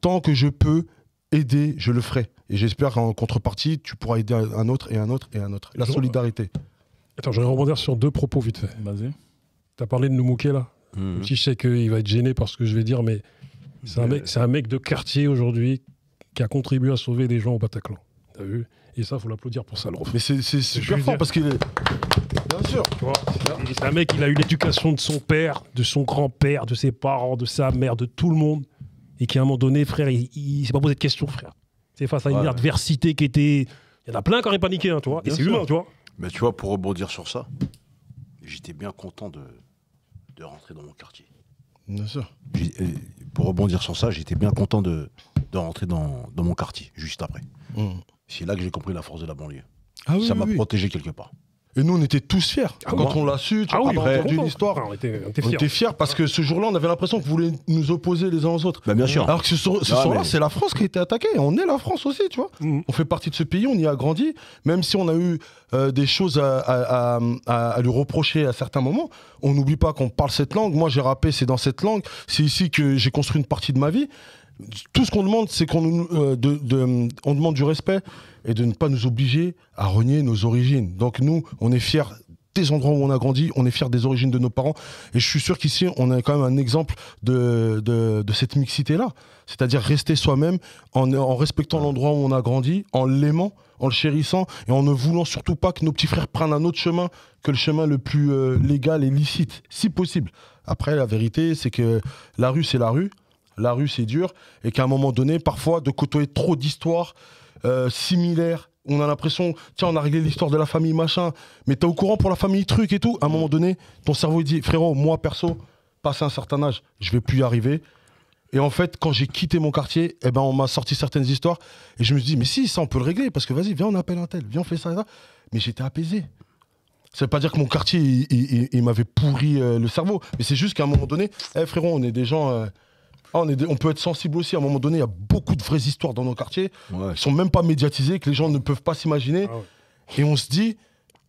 tant que je peux aider, je le ferai. Et j'espère qu'en contrepartie, tu pourras aider un autre et un autre et un autre. La solidarité. Attends, je vais rebondir sur 2 propos vite fait. Vas-y. Tu as parlé de Noumouké là. Même si je sais qu'il va être gêné par ce que je vais dire, mais c'est un mec de quartier aujourd'hui qui a contribué à sauver des gens au Bataclan. T'as vu? Et ça, il faut l'applaudir pour ça, le ref. Mais c'est super fort parce qu'il est... Bien sûr. Tu vois, c'est un mec, il a eu l'éducation de son père, de son grand-père, de ses parents, de sa mère, de tout le monde. Et qui, à un moment donné, frère, il s'est pas posé de questions, frère. C'est face à une adversité qui était... Il y en a plein qui auraient paniqué, hein, tu vois. Et c'est humain, tu vois. Mais tu vois, pour rebondir sur ça, j'étais bien content de rentrer dans mon quartier. Bien sûr. Pour rebondir sur ça, j'étais bien content de rentrer dans mon quartier, juste après. C'est là que j'ai compris la force de la banlieue. Ah oui, ça m'a protégé quelque part. Et nous, on était tous fiers. Quand on l'a su, tu vois, d'une histoire. On était On était fiers parce que ce jour-là, on avait l'impression que vous voulez nous opposer les uns aux autres. Bah, bien sûr. Alors que ce soir-là, c'est la France qui a été attaquée. On est la France aussi, tu vois. On fait partie de ce pays, on y a grandi. Même si on a eu des choses à lui reprocher à certains moments, on n'oublie pas qu'on parle cette langue. Moi, j'ai rappé, c'est dans cette langue. C'est ici que j'ai construit une partie de ma vie. Tout ce qu'on demande, c'est qu'on on demande du respect et de ne pas nous obliger à renier nos origines. Donc nous, on est fiers des endroits où on a grandi, on est fiers des origines de nos parents. Et je suis sûr qu'ici, on a quand même un exemple de cette mixité-là. C'est-à-dire rester soi-même en respectant l'endroit où on a grandi, en l'aimant, en le chérissant et en ne voulant surtout pas que nos petits frères prennent un autre chemin que le chemin le plus légal et licite, si possible. Après, la vérité, c'est que la rue, c'est la rue. La rue, c'est dur. Et qu'à un moment donné, parfois, de côtoyer trop d'histoires similaires, on a l'impression, tiens, on a réglé l'histoire de la famille, machin, mais t'es au courant pour la famille, truc et tout. À un moment donné, ton cerveau, il dit, frérot, moi, perso, passé un certain âge, je vais plus y arriver. Et en fait, quand j'ai quitté mon quartier, eh ben, on m'a sorti certaines histoires. Et je me suis dit, mais si, ça, on peut le régler. Parce que vas-y, viens, on appelle un tel. Viens, on fait ça et ça. Mais j'étais apaisé. Ça veut pas dire que mon quartier, il m'avait pourri le cerveau. Mais c'est juste qu'à un moment donné, frérot, on est des gens... on peut être sensible aussi. À un moment donné, il y a beaucoup de vraies histoires dans nos quartiers qui sont même pas médiatisées, que les gens ne peuvent pas s'imaginer. Ah ouais. Et on se dit,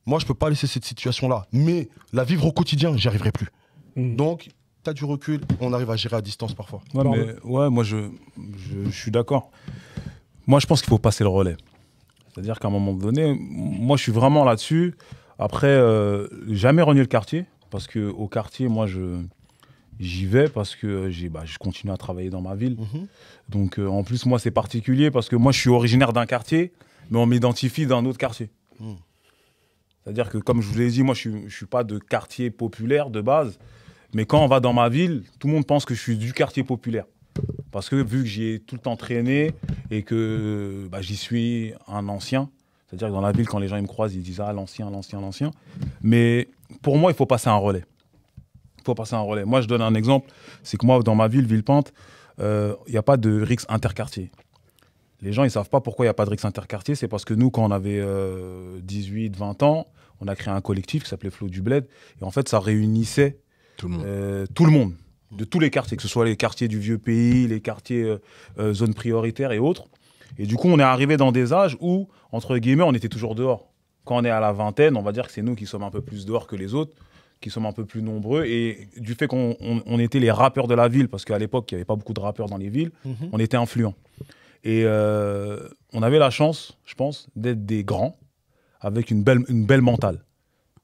moi, je peux pas laisser cette situation-là. Mais la vivre au quotidien, j'y arriverai plus. Donc, tu as du recul, on arrive à gérer à distance parfois. Moi, je suis d'accord. Moi, je pense qu'il faut passer le relais. C'est-à-dire qu'à un moment donné, moi, je suis vraiment là-dessus. Après, jamais renier le quartier. Parce qu'au quartier, moi, j'y vais parce que je continue à travailler dans ma ville. Donc, en plus, moi, c'est particulier parce que moi, je suis originaire d'un quartier, mais on m'identifie d'un autre quartier. C'est-à-dire que, comme je vous l'ai dit, moi, je ne suis pas de quartier populaire de base. Mais quand on va dans ma ville, tout le monde pense que je suis du quartier populaire. Parce que vu que j'y ai tout le temps traîné et que j'y suis un ancien, c'est-à-dire que dans la ville, quand les gens ils me croisent, ils disent « Ah, l'ancien, l'ancien, l'ancien ». Mais pour moi, il faut passer un relais. Moi, je donne un exemple. C'est que moi, dans ma ville, Villepinte, il n'y a pas de rixe interquartier. Les gens, ils ne savent pas pourquoi il n'y a pas de rixe interquartier. C'est parce que nous, quand on avait 18, 20 ans, on a créé un collectif qui s'appelait Flow du Bled. Et en fait, ça réunissait tout le monde, de tous les quartiers, que ce soit les quartiers du vieux pays, les quartiers zones prioritaires et autres. Et du coup, on est arrivé dans des âges où, entre guillemets, on était toujours dehors. Quand on est à la vingtaine, on va dire que c'est nous qui sommes un peu plus dehors que les autres, qui sommes un peu plus nombreux. Et du fait qu'on était les rappeurs de la ville, parce qu'à l'époque, il n'y avait pas beaucoup de rappeurs dans les villes, on était influents. Et on avait la chance, je pense, d'être des grands avec une belle mentale.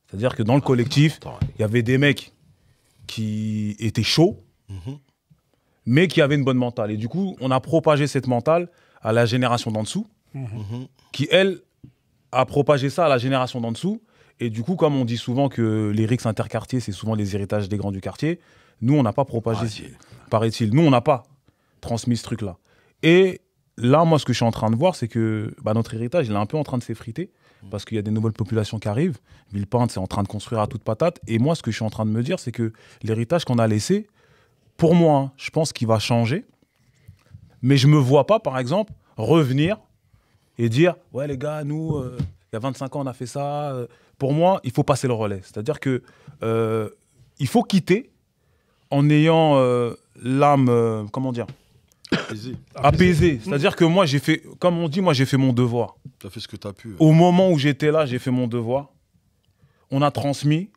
C'est-à-dire que dans le collectif, il y avait des mecs qui étaient chauds, mais qui avaient une bonne mentale. Et du coup, on a propagé cette mentale à la génération d'en dessous, qui, elle, a propagé ça à la génération d'en dessous. Et du coup, comme on dit souvent que les rixes interquartiers, c'est souvent les héritages des grands du quartier, nous, on n'a pas propagé, paraît-il. Nous, on n'a pas transmis ce truc-là. Et là, moi, ce que je suis en train de voir, c'est que notre héritage, il est un peu en train de s'effriter, parce qu'il y a des nouvelles populations qui arrivent. Villepinte, c'est en train de construire à toute patate. Et moi, ce que je suis en train de me dire, c'est que l'héritage qu'on a laissé, pour moi, je pense qu'il va changer. Mais je ne me vois pas, par exemple, revenir et dire « Ouais, les gars, nous, il y a 25 ans, on a fait ça. » Pour moi, il faut passer le relais. C'est-à-dire que il faut quitter en ayant l'âme, comment dire, apaisée. C'est-à-dire que moi, j'ai fait, comme on dit, moi, j'ai fait mon devoir. Tu as fait ce que tu as pu. Au moment où j'étais là, j'ai fait mon devoir. On a transmis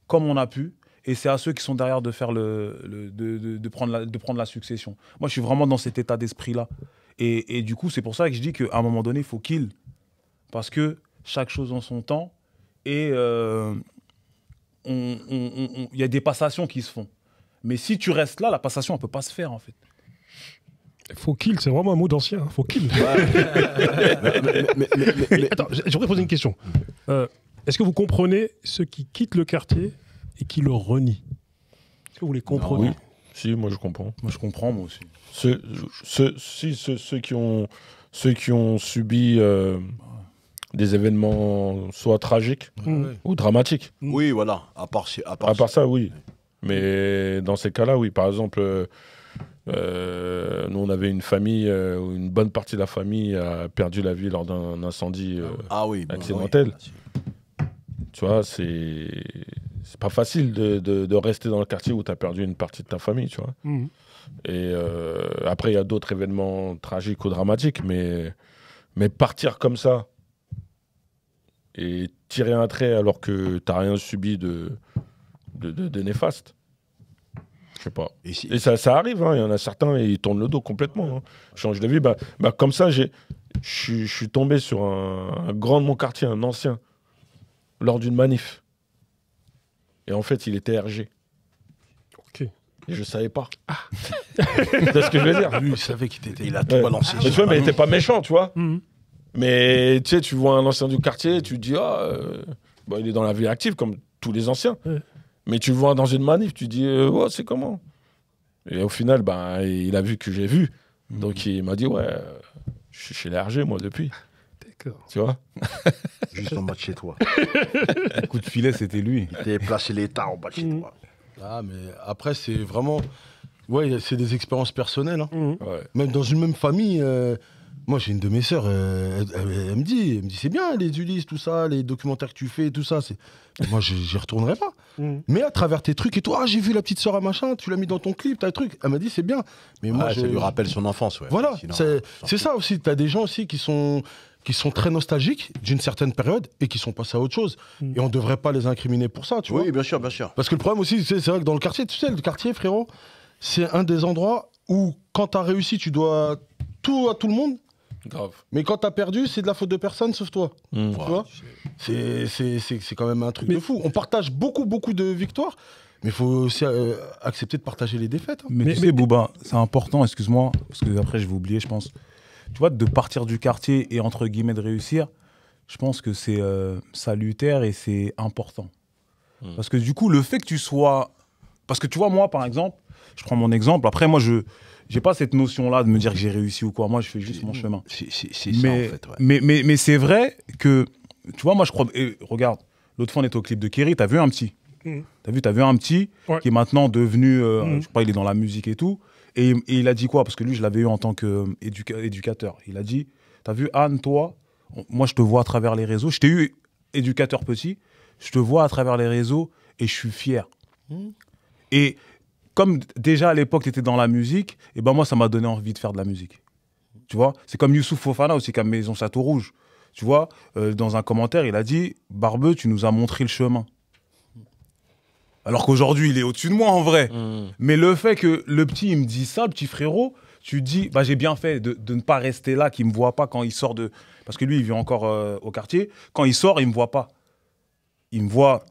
comme on a pu. Et c'est à ceux qui sont derrière de faire de prendre la succession. Moi, je suis vraiment dans cet état d'esprit-là. Et du coup, c'est pour ça que je dis qu'à un moment donné, il faut qu'il. Parce que chaque chose en son temps. Et il y a des passations qui se font. Mais si tu restes là, la passation, elle ne peut pas se faire, en fait. Faut kill, c'est vraiment un mot d'ancien. Hein. Faut kill. Mais attends, j'aimerais poser une question. Est-ce que vous comprenez ceux qui quittent le quartier et qui le renient? Est-ce que vous les comprenez? Oui, si, moi je comprends. Moi je comprends, moi aussi. Ceux qui ont subi des événements soit tragiques ou dramatiques. Oui, voilà. À part ça, oui. Mais dans ces cas-là, oui. Par exemple, nous, on avait une famille où une bonne partie de la famille a perdu la vie lors d'un incendie accidentel. Tu vois, c'est pas facile de rester dans le quartier où tu as perdu une partie de ta famille, tu vois. Et après, il y a d'autres événements tragiques ou dramatiques, mais partir comme ça et tirer un trait alors que tu n'as rien subi de néfaste, je sais pas. Et ça arrive, hein. Il y en a certains, ils tournent le dos complètement. Hein. Changent de vie. Comme ça, je suis tombé sur un grand de mon quartier, un ancien, lors d'une manif. Et en fait, il était RG. Ok. Et je savais pas. C'est ce que je veux dire. Lui, il savait qu'il était. Il a tout Ouais. balancé. Mais tu vois, mais il était pas méchant, tu vois. Mhm. Mais tu sais, tu vois un ancien du quartier, tu te dis, bon, il est dans la vie active comme tous les anciens. Ouais. Mais tu le vois dans une manif, tu te dis, oh, c'est comment? Et au final, ben, il a vu que j'ai vu. Donc il m'a dit, ouais, je suis chez les RG, moi, depuis. D'accord. Tu vois? Juste en bas de chez toi. Le coup de filet, c'était lui. Il t'avait placé l'état en bas de chez toi. Ah, mais après, c'est vraiment. Ouais, c'est des expériences personnelles. Hein. Mhm. Ouais. Même dans une même famille, moi j'ai une de mes sœurs, elle me dit c'est bien les Ulysses, tout ça, les documentaires que tu fais, tout ça. Moi j'y retournerai pas. Mhm. Mais à travers tes trucs et tout, j'ai vu la petite sœur à machin, tu l'as mis dans ton clip, t'as le truc. Elle m'a dit c'est bien. Mais moi Ouais, ça lui rappelle son enfance, ouais. Voilà, Sinon, c'est ça aussi. T'as des gens aussi qui sont très nostalgiques d'une certaine période et qui sont passés à autre chose. Mhm. Et on devrait pas les incriminer pour ça, tu vois. Oui, bien sûr, bien sûr. Parce que le problème aussi, c'est vrai que dans le quartier, tu sais, le quartier, frérot, c'est un des endroits où, quand t'as réussi, tu dois tout à tout le monde. Grave. Mais quand t'as perdu, c'est de la faute de personne sauf toi. Mm. Tu vois c'est quand même un truc Mais- de fou. On partage beaucoup de victoires, mais il faut aussi accepter de partager les défaites. Hein. Mais tu sais, Bouba, c'est important, excuse-moi, parce que après je vais oublier, je pense. Tu vois, de partir du quartier et entre guillemets de réussir, je pense que c'est salutaire et c'est important. Parce que du coup, le fait que tu sois... Parce que tu vois, moi, par exemple, je prends mon exemple, après, moi, je n'ai pas cette notion-là de me dire que j'ai réussi ou quoi. Moi, je fais juste mon chemin. C'est ça, Mais, en fait. Ouais. mais c'est vrai que, tu vois, moi, je crois... Et regarde, l'autre fois, on était au clip de Kerry, t'as vu un petit Mhm. T'as vu un petit Ouais. qui est maintenant devenu, Mhm. je crois, il est dans la musique et tout. Et il a dit quoi? Parce que lui, je l'avais eu en tant qu'éducateur. Il a dit, t'as vu, Anne, toi, moi, je te vois à travers les réseaux. Je t'ai eu éducateur petit, je te vois à travers les réseaux et je suis fier. Et comme déjà à l'époque, tu étais dans la musique, et ben moi, ça m'a donné envie de faire de la musique. Tu vois? C'est comme Youssouf Fofana aussi, qui a Maison Château Rouge. Tu vois? Dans un commentaire, il a dit, Barbeux, tu nous as montré le chemin. Alors qu'aujourd'hui, il est au-dessus de moi, en vrai. Mais le fait que le petit, il me dit ça, le petit frérot, tu dis, bah, j'ai bien fait de ne pas rester là, qu'il ne me voit pas quand il sort de... Parce que lui, il vit encore au quartier. Quand il sort, il ne me voit pas. Il me voit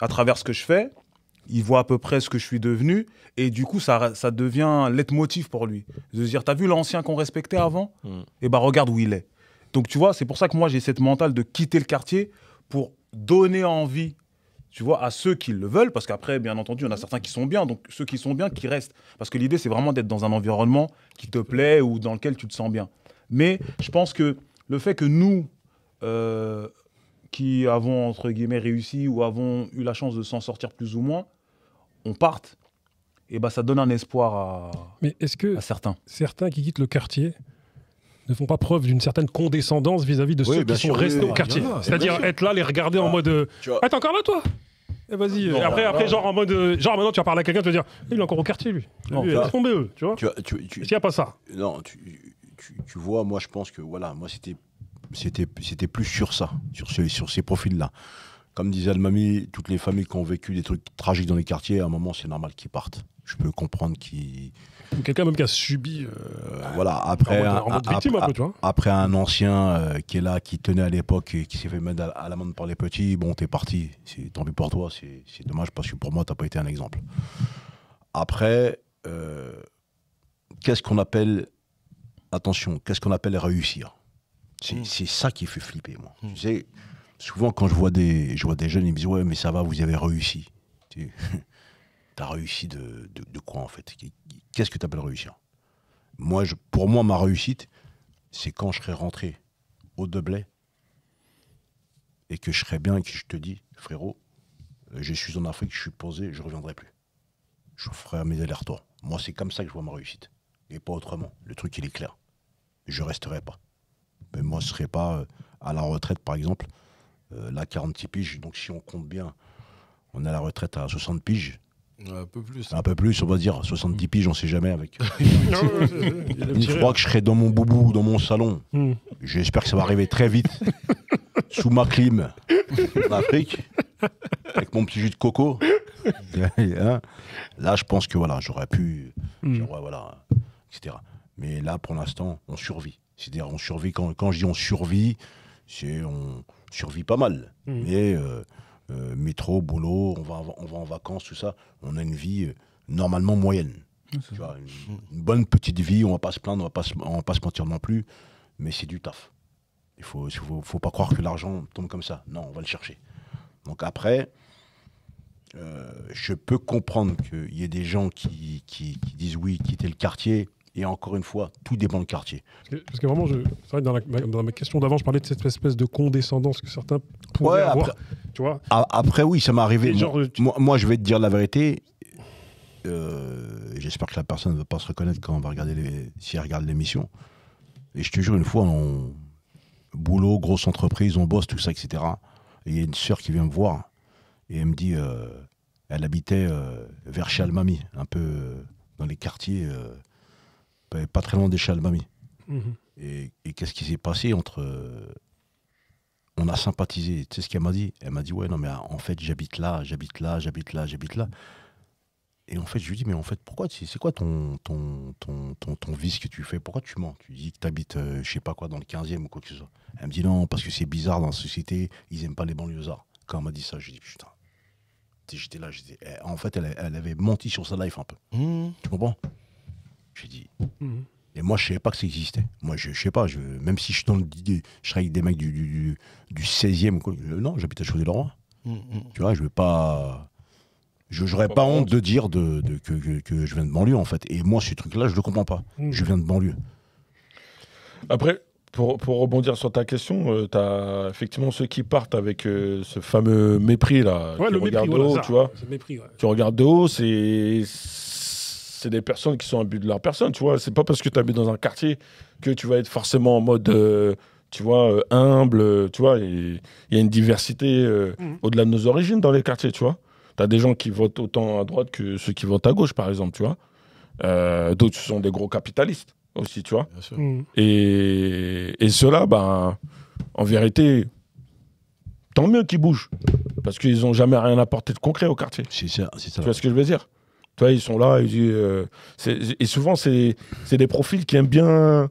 à travers ce que je fais. Il voit à peu près ce que je suis devenu. Et du coup, ça devient un leitmotiv pour lui. De se dire, t'as vu l'ancien qu'on respectait avant? Et bah, regarde où il est. Donc, tu vois, c'est pour ça que moi, j'ai cette mentale de quitter le quartier pour donner envie, tu vois, à ceux qui le veulent, parce qu'après, bien entendu, il y en a certains qui sont bien, donc ceux qui sont bien, qui restent. Parce que l'idée, c'est vraiment d'être dans un environnement qui te plaît ou dans lequel tu te sens bien. Mais je pense que le fait que nous, qui avons, entre guillemets, réussi ou avons eu la chance de s'en sortir plus ou moins, on parte, et ben ça donne un espoir Mais est-ce que à certains. certains qui quittent le quartier ne font pas preuve d'une certaine condescendance vis-à-vis de Oui, ceux bien qui sont sûr, restés oui, au quartier? bien sûr. C'est-à-dire être là, les regarder en mode Tu vois, ah, t'es encore là, toi? Eh, vas-y. Non, Et après, genre en mode genre maintenant, tu vas parler à quelqu'un, tu vas dire il est encore au quartier, lui. Non, Lui, ça- laisse tomber eux, tu vois? tu Est-ce qu'il n'y a pas ça? non, tu vois, moi, je pense que, voilà, moi, c'était plus sur ça, sur ces profils-là. Comme disait Almami, toutes les familles qui ont vécu des trucs tragiques dans les quartiers, à un moment, c'est normal qu'ils partent. Je peux comprendre qu'ils... Ou quelqu'un même qui a subi voilà, après, en mode victime un peu, tu vois? après un ancien qui est là, qui tenait à l'époque et qui s'est fait mettre à l'amende par les petits, bon, t'es parti. Tant pis pour toi, c'est dommage parce que pour moi, t'as pas été un exemple. Après, qu'est-ce qu'on appelle, attention, qu'est-ce qu'on appelle réussir? C'est ça qui fait flipper, moi. Tu sais, souvent quand je vois des jeunes, ils me disent ouais, mais ça va, vous avez réussi. T'as réussi de quoi en fait? Qu'est-ce que t'appelles réussir? Moi, pour moi, ma réussite, c'est quand je serai rentré au Deblay et que je serai bien et que je te dis, frérot, je suis en Afrique, je suis posé, je reviendrai plus. Je ferai mes allers-retours. Moi, c'est comme ça que je vois ma réussite. Et pas autrement. Le truc, il est clair. Je resterai pas. Mais moi, je ne serai pas à la retraite, par exemple, là, 46 piges. Donc, si on compte bien, on est à la retraite à 60 piges. Un peu plus. Un peu plus, on va dire. 70 piges, on ne sait jamais avec. Il a le Une petit fois rire. que je serai dans mon boubou, dans mon salon, j'espère que ça va arriver très vite, sous ma clim, en Afrique, avec mon petit jus de coco. Hein. Là, je pense que voilà, j'aurais pu, voilà, etc. Mais là, pour l'instant, on survit. C'est-à-dire, on survit. Quand je dis on survit, c'est on survit pas mal. Mais métro, boulot, on va en vacances, tout ça. On a une vie normalement moyenne. Tu vois, une bonne petite vie, on va pas se plaindre, on va pas se mentir non plus, mais c'est du taf. Il faut pas croire que l'argent tombe comme ça. Non, on va le chercher. Donc après, je peux comprendre qu'il y ait des gens qui disent oui, quitter le quartier. Et encore une fois, tout dépend du quartier. Parce que vraiment, c'est vrai que dans ma question d'avant, je parlais de cette espèce de condescendance que certains pourraient avoir. Après, tu vois après, oui, ça m'est arrivé. Genre, Moi, je vais te dire la vérité. J'espère que la personne ne va pas se reconnaître quand on va regarder si elle regarde l'émission. Et je te jure, une fois, boulot, grosse entreprise, on bosse, tout ça, etc. Et il y a une sœur qui vient me voir et elle me dit, elle habitait vers Chalmami, un peu dans les quartiers, pas très loin des Chalmami. Et qu'est-ce qui s'est passé on a sympathisé. Tu sais ce qu'elle m'a dit? Elle m'a dit, ouais, non, mais en fait, j'habite là. Et en fait, je lui dis, mais en fait, pourquoi c'est quoi ton vice que tu fais? Pourquoi tu mens? Tu dis que tu habites, je sais pas quoi, dans le 15e ou quoi que ce soit. Elle me dit, non, parce que c'est bizarre dans la société, ils aiment pas les banlieusards. Quand elle m'a dit ça, je dis, putain. J'étais là, en fait, elle avait menti sur sa life un peu. Tu comprends? J'ai dit. Et moi, je savais pas que ça existait. Moi, je sais pas, même si je travaille avec des mecs du 16e, quoi, non, j'habite à Choisy-le-Roi. Tu vois, je vais pas. J'aurais pas honte de dire que je viens de banlieue, en fait. Et moi, ce truc-là, je le comprends pas. Je viens de banlieue. Après, pour rebondir sur ta question, tu as effectivement ceux qui partent avec ce fameux mépris, là. Ouais, le mépris, de haut, tu vois. Le mépris, ouais. Tu regardes de haut, c'est des personnes qui sont imbues de leur personne, tu vois. C'est pas parce que tu habites dans un quartier que tu vas être forcément en mode, tu vois, humble, tu vois. Il y a une diversité au-delà de nos origines dans les quartiers, tu vois. Tu as des gens qui votent autant à droite que ceux qui votent à gauche, par exemple, tu vois. D'autres sont des gros capitalistes aussi, tu vois. Bien sûr. Et ceux-là, ben, en vérité, tant mieux qu'ils bougent. Parce qu'ils n'ont jamais rien apporté de concret au quartier. C'est ça. Tu vois ce que je veux dire? Tu vois, ils sont là, ils disent, et souvent, c'est des profils qui aiment bien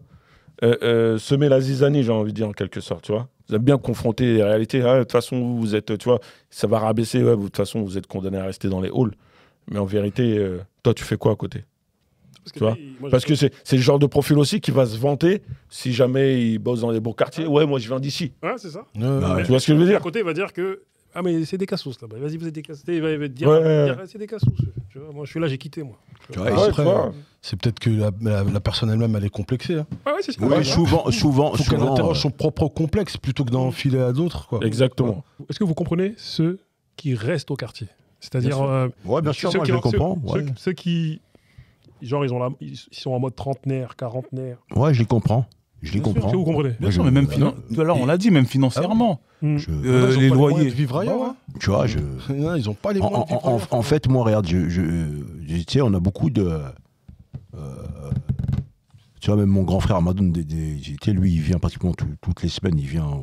semer la zizanie, j'ai envie de dire, en quelque sorte, tu vois. Vous aimez bien confronter les réalités. Ah, de toute façon, vous êtes, tu vois, ça va rabaisser. Ouais, de toute façon, vous êtes condamné à rester dans les halls. Mais en vérité, toi, tu fais quoi à côté? Tu vois, parce que c'est le genre de profil aussi qui va se vanter si jamais il bosse dans les beaux quartiers. Ouais, moi, je viens d'ici. Ouais, c'est ça. Tu vois ce que je veux dire? À côté, il va dire que ah, mais c'est des cassos là-bas. Vas-y, vous êtes des cassos. Il va te dire, c'est des cassos. Tu vois, moi, je suis là, j'ai quitté, moi. Tu vois, après, c'est peut-être que la personne elle-même, elle est complexée. Hein. Ah ouais, c'est ça. Oui, souvent. Faut qu'elle interroge son propre complexe plutôt que d'en filer à d'autres, quoi. Exactement. Est-ce que vous comprenez ceux qui restent au quartier? C'est-à-dire. Ouais, bien sûr, moi, je comprends. Ceux qui. Genre, ils sont en mode trentenaire, quarantenaire. Ouais, je les comprends. Je les comprends. Est-ce que vous comprenez? Bien sûr, mais même tout à l'heure, on l'a dit, même financièrement. Les loyers. Vivre ailleurs. Hein. Tu vois, Non, ils ont pas les moyens de vivre ailleurs. En fait, moi, regarde, tu sais, on a beaucoup de. Tu vois, même mon grand frère Amadoun, lui, il vient pratiquement toutes les semaines, il vient.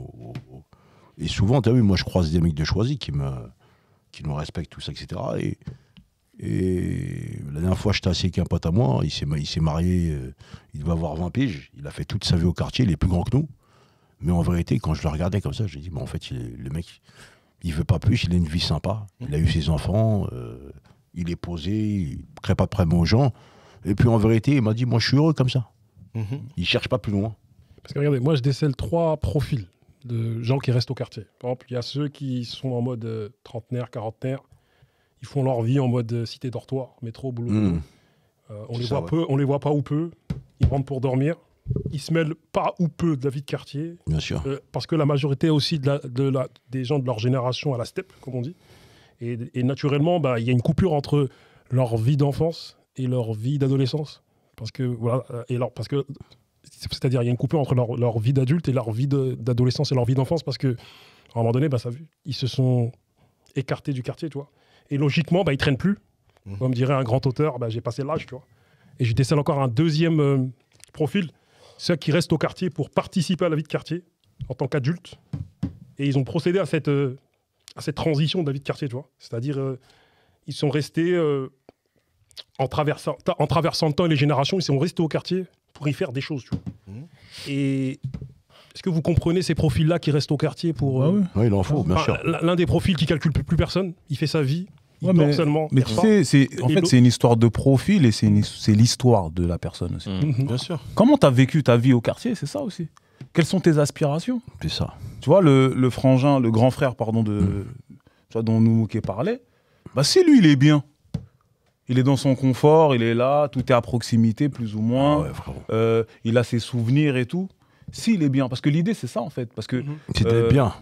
Et souvent, tu as vu, moi, je croise des mecs de Choisy qui me respectent, tout ça, etc. Et la dernière fois, j'étais assis avec un pote à moi, il s'est marié, il devait avoir 20 piges, il a fait toute sa vie au quartier, il est plus grand que nous. Mais en vérité, quand je le regardais comme ça, je me dis, mais en fait, le mec, il veut pas plus, il a une vie sympa, il a eu ses enfants, il est posé, il ne crée pas de problème aux gens. Et puis en vérité, il m'a dit, moi, je suis heureux comme ça. Il cherche pas plus loin. Parce que regardez, moi, je décèle 3 profils de gens qui restent au quartier. Par exemple, il y a ceux qui sont en mode trentenaire, quarantenaire. Ils font leur vie en mode cité dortoir, métro, boulot. On les voit pas ou peu. Ils rentrent pour dormir. Ils se mêlent pas ou peu de la vie de quartier. Bien sûr. Parce que la majorité aussi des gens de leur génération à la steppe, comme on dit. Et naturellement, il y a une coupure entre leur vie d'enfance et leur vie d'adolescence. Parce que, voilà, c'est-à-dire, il y a une coupure entre leur vie d'adulte et leur vie d'adolescence et leur vie d'enfance. Parce qu'à un moment donné, ils se sont écartés du quartier, tu vois. Et logiquement, ils ne traînent plus. Comme dirait un grand auteur, j'ai passé l'âge, tu vois. Et je décèle encore un deuxième profil, ceux qui restent au quartier pour participer à la vie de quartier en tant qu'adultes. Et ils ont procédé à cette transition de la vie de quartier, tu vois. C'est-à-dire, ils sont restés, en traversant le temps et les générations, ils sont restés au quartier pour y faire des choses, tu vois. Et Est-ce que vous comprenez ces profils-là qui restent au quartier pour... Oui, il en faut, bien sûr. L'un des profils qui calcule plus personne, il fait sa vie, il Ouais, dort seulement. mais tu sais, c'est une histoire de profil et c'est l'histoire de la personne aussi. Bien sûr. Comment tu as vécu ta vie au quartier, c'est ça aussi. Quelles sont tes aspirations? C'est ça. Tu vois, le frangin, le grand frère, pardon, tu vois, dont Noumouké parlait, bah si lui, il est bien. Il est dans son confort, il est là, tout est à proximité, plus ou moins. Ah ouais, il a ses souvenirs et tout. S'il est bien, parce que l'idée, c'est ça, en fait. Parce que c'était bien.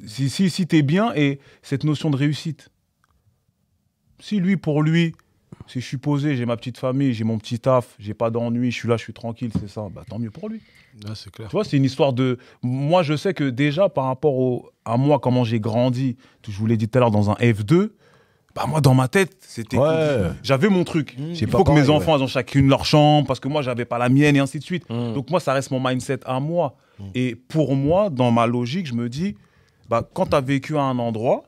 si t'es bien, et cette notion de réussite. Si lui, pour lui, si je suis posé, j'ai ma petite famille, j'ai mon petit taf, j'ai pas d'ennui, je suis là, je suis tranquille, c'est ça, bah tant mieux pour lui. Là, c'est clair. Tu vois, c'est une histoire de... Moi, je sais que déjà, par rapport à moi, comment j'ai grandi, je vous l'ai dit tout à l'heure, dans un F2, bah moi, dans ma tête, c'était... Ouais. J'avais mon truc. C'est Il pas faut que pareil, mes enfants, ils ont chacune leur chambre, parce que moi, j'avais pas la mienne, et ainsi de suite. Donc moi, ça reste mon mindset à moi. Et pour moi, dans ma logique, je me dis, bah, quand tu as vécu à un endroit,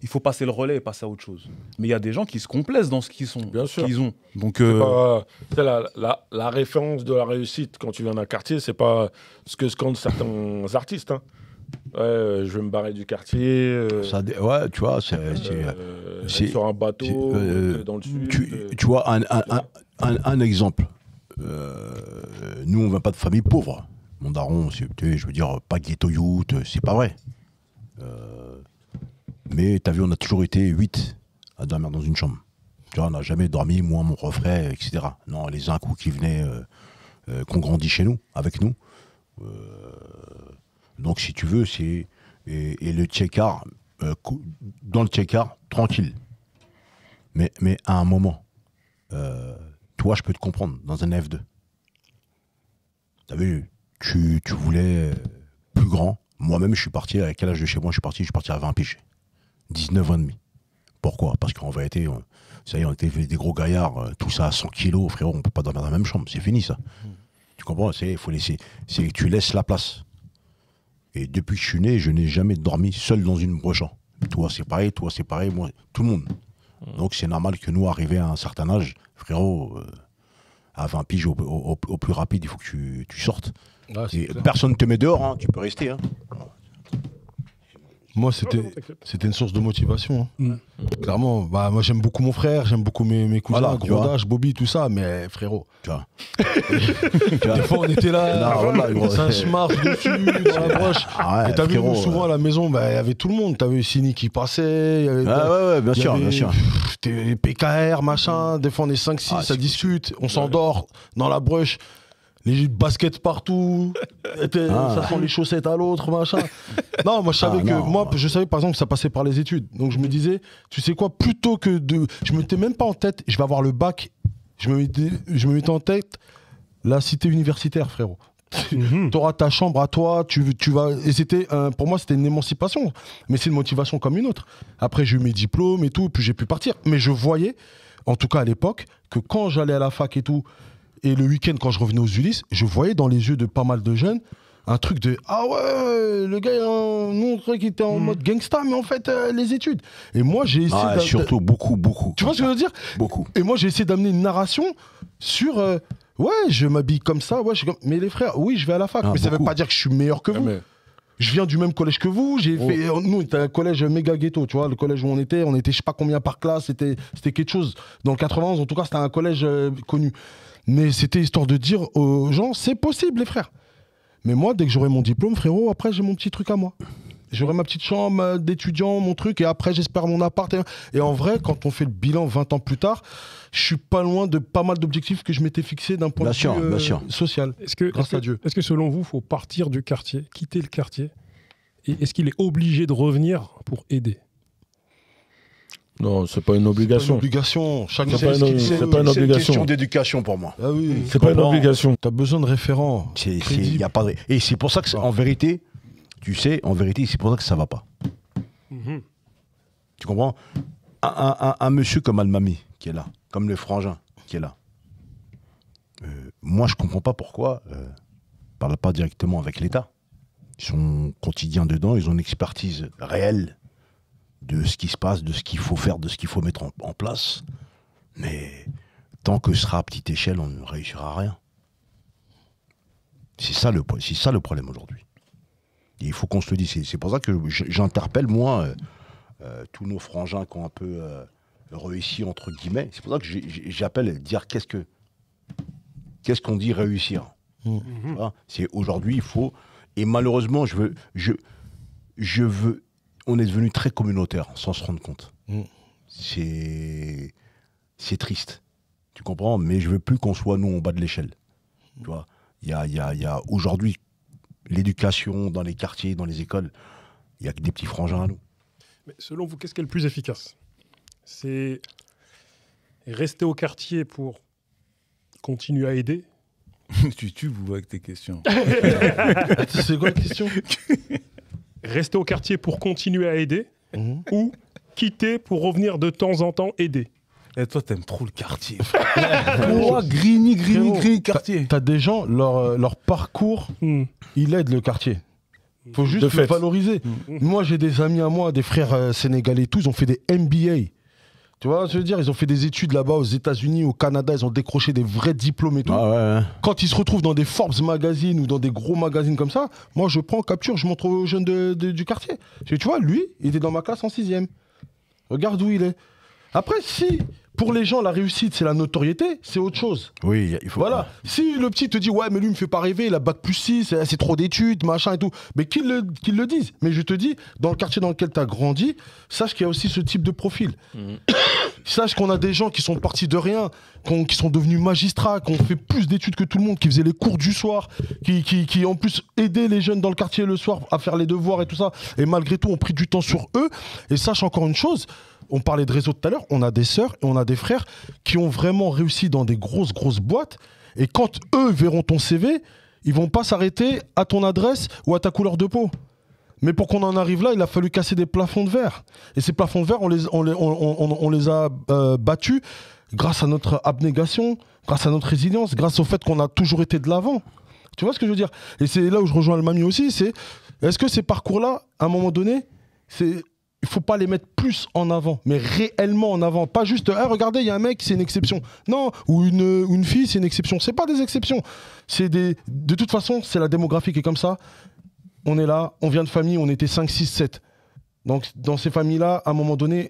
il faut passer le relais et passer à autre chose. Mais il y a des gens qui se complaisent dans ce qu'ils sont, Bien sûr. qu'ils ont. Donc, C'est la référence de la réussite quand tu viens d'un quartier, c'est pas ce que scandent certains artistes. Hein. Ouais, je vais me barrer du quartier. Ouais, tu vois, c'est être c'est- sur un bateau, dans le sud. tu vois, un exemple. Nous, on ne vient pas de famille pauvre. Mon daron, je veux dire, pas ghetto youth, c'est pas vrai. Mais t'as vu, on a toujours été 8 à dormir dans une chambre. Tu vois, on n'a jamais dormi, moi, mon refrain, etc. Non, les incous qui venaient, qu'on grandit chez nous, avec nous. Donc, si tu veux, c'est... Et le check-out, dans le check-out, tranquille. Mais à un moment, toi, je peux te comprendre, dans un F2. T'as vu, tu voulais plus grand. Moi-même, je suis parti, à quel âge de chez moi je suis parti à 20 piges. 19 ans et demi. Pourquoi? Parce qu'en vérité, ça y est, on était des gros gaillards, tout ça à 100 kilos, frérot, on peut pas dormir dans la même chambre, c'est fini ça. Tu comprends? Il faut laisser, tu laisses la place. Et depuis que je suis né, je n'ai jamais dormi seul dans une brochant. Toi c'est pareil, moi, tout le monde. Donc c'est normal que nous, arrivés à un certain âge, frérot, à 20 piges au plus rapide, il faut que tu sortes. Ah, c'est Et clair. personne ne te met dehors, hein, tu peux rester. Hein. Moi, c'était une source de motivation. Hein. Clairement, bah, moi j'aime beaucoup mon frère, j'aime beaucoup mes cousins, Voilà, tu Grondache, Bobby, tout ça, mais frérot. Tu vois. Des fois, on était là, Non, voilà, gros. ça se marche dessus, dans la broche. Ah ouais, Et t'as vu, frérot, nous, souvent à la maison, bah, il y avait tout le monde. T'as vu Sini qui passait, il y avait. Ouais, bien il y sûr, avait, bien sûr. C'était PKR, machin. Des fois, on est 5-6, Ah, ça c'est discute, on s'endort dans la brush. Les baskets partout, ça sent les chaussettes à l'autre, machin. Non, moi je savais je savais par exemple que ça passait par les études. Donc je me disais, tu sais quoi, plutôt que de. Je me mettais même pas en tête, je vais avoir le bac. Je me mettais en tête la cité universitaire, frérot. T'auras ta chambre à toi, tu vas. Et c'était pour moi c'était une émancipation, mais c'est une motivation comme une autre. Après j'ai eu mes diplômes et tout, puis j'ai pu partir. Mais je voyais, en tout cas à l'époque, que quand j'allais à la fac et tout. Et le week-end, quand je revenais aux Ulysses, je voyais dans les yeux de pas mal de jeunes un truc de « Ah ouais, le gars, nous on croyait qu'il était en mode gangsta, mais en fait, les études. » Et moi, j'ai essayé... Surtout, beaucoup. Tu vois ce que je veux dire? Beaucoup. Et moi, j'ai essayé d'amener une narration sur... ouais, je m'habille comme ça, ouais, je suis comme... Mais les frères, oui, je vais à la fac, mais ça veut pas dire que je suis meilleur que vous. Mais... Je viens du même collège que vous. Nous, c'était un collège méga ghetto, tu vois. Le collège où on était, je sais pas combien par classe. C'était quelque chose. Dans le 91, en tout cas, c'était un collège connu. Mais c'était histoire de dire aux gens, c'est possible, les frères. Mais moi, dès que j'aurai mon diplôme, frérot, après, j'ai mon petit truc à moi. J'aurai ma petite chambre d'étudiant, mon truc, et après, j'espère mon appart. Et en vrai, quand on fait le bilan 20 ans plus tard, je suis pas loin de pas mal d'objectifs que je m'étais fixés d'un point de vue social. Grâce à Dieu. Est-ce que selon vous, il faut partir du quartier, quitter le quartier, et est-ce qu'il est obligé de revenir pour aider? Non, c'est pas une obligation. C'est pas une obligation. Chacun C'est pas une C'est une obligation. question d'éducation pour moi. Ah oui. C'est pas une obligation. T'as besoin de référents. Y a pas de... Et c'est pour ça que, en vérité, tu sais, c'est pour ça que ça va pas. Tu comprends? Un monsieur comme Almami, qui est là, comme le frangin, qui est là. Moi, je comprends pas pourquoi ils parlent pas directement avec l'État. Ils sont quotidiens dedans, ils ont une expertise réelle de ce qui se passe, de ce qu'il faut faire, de ce qu'il faut mettre en place. Mais tant que ce sera à petite échelle, on ne réussira à rien. C'est ça le problème aujourd'hui. Et il faut qu'on se le dise. C'est pour ça que j'interpelle, moi, tous nos frangins qui ont un peu réussi, entre guillemets. C'est pour ça que j'appelle à dire qu'est-ce qu'on dit réussir. Voilà. C'est aujourd'hui, il faut... Et malheureusement, on est devenu très communautaire sans se rendre compte. C'est triste. Tu comprends? Mais je veux plus qu'on soit, nous, en bas de l'échelle. Tu vois, il y a aujourd'hui, l'éducation dans les quartiers, dans les écoles, il n'y a que des petits frangins à nous. Mais selon vous, qu'est-ce qui est le plus efficace? C'est rester au quartier pour continuer à aider? Tu tues, vous, avec tes questions. C'est quoi la question? Rester au quartier pour continuer à aider ou quitter pour revenir de temps en temps aider? Et toi, t'aimes trop le quartier. Toi, Grigny, quartier. T'as des gens, leur parcours, il aide le quartier. Faut juste le valoriser. Moi, j'ai des amis à moi, des frères sénégalais et tout, ils ont fait des MBA. Tu vois, je veux dire, ils ont fait des études là-bas aux États-Unis, au Canada, ils ont décroché des vrais diplômes et tout. Ah ouais. Quand ils se retrouvent dans des Forbes magazines ou dans des gros magazines comme ça, moi, je prends capture, je montre aux jeunes du quartier. Tu vois, lui, il était dans ma classe en 6e. Regarde où il est. Après, si pour les gens, la réussite, c'est la notoriété, c'est autre chose. Oui, il faut... Voilà. Si le petit te dit, ouais, mais lui, il me fait pas rêver, il a bac plus 6, c'est trop d'études, machin et tout, mais qu'ils le disent. Mais je te dis, dans le quartier dans lequel tu as grandi, sache qu'il y a aussi ce type de profil. Sache qu'on a des gens qui sont partis de rien, qui sont devenus magistrats, qui ont fait plus d'études que tout le monde, qui faisaient les cours du soir, qui en plus aidaient les jeunes dans le quartier le soir à faire les devoirs et tout ça, et malgré tout ont pris du temps sur eux. Et sache encore une chose, on parlait de réseau tout à l'heure, on a des sœurs et on a des frères qui ont vraiment réussi dans des grosses boîtes, et quand eux verront ton CV, ils vont pas s'arrêter à ton adresse ou à ta couleur de peau. Mais pour qu'on en arrive là, il a fallu casser des plafonds de verre. Et ces plafonds de verre, on les a battus grâce à notre abnégation, grâce à notre résilience, grâce au fait qu'on a toujours été de l'avant. Tu vois ce que je veux dire? Et c'est là où je rejoins Almami aussi, c'est est-ce que ces parcours-là, à un moment donné, il faut pas les mettre plus en avant, mais réellement en avant. Pas juste, hey, regardez, il y a un mec, c'est une exception. Non, ou une fille, c'est une exception. C'est pas des exceptions. De toute façon, c'est la démographie qui est comme ça. On est là, on vient de famille, on était 5, 6, 7. Donc, dans ces familles-là, à un moment donné,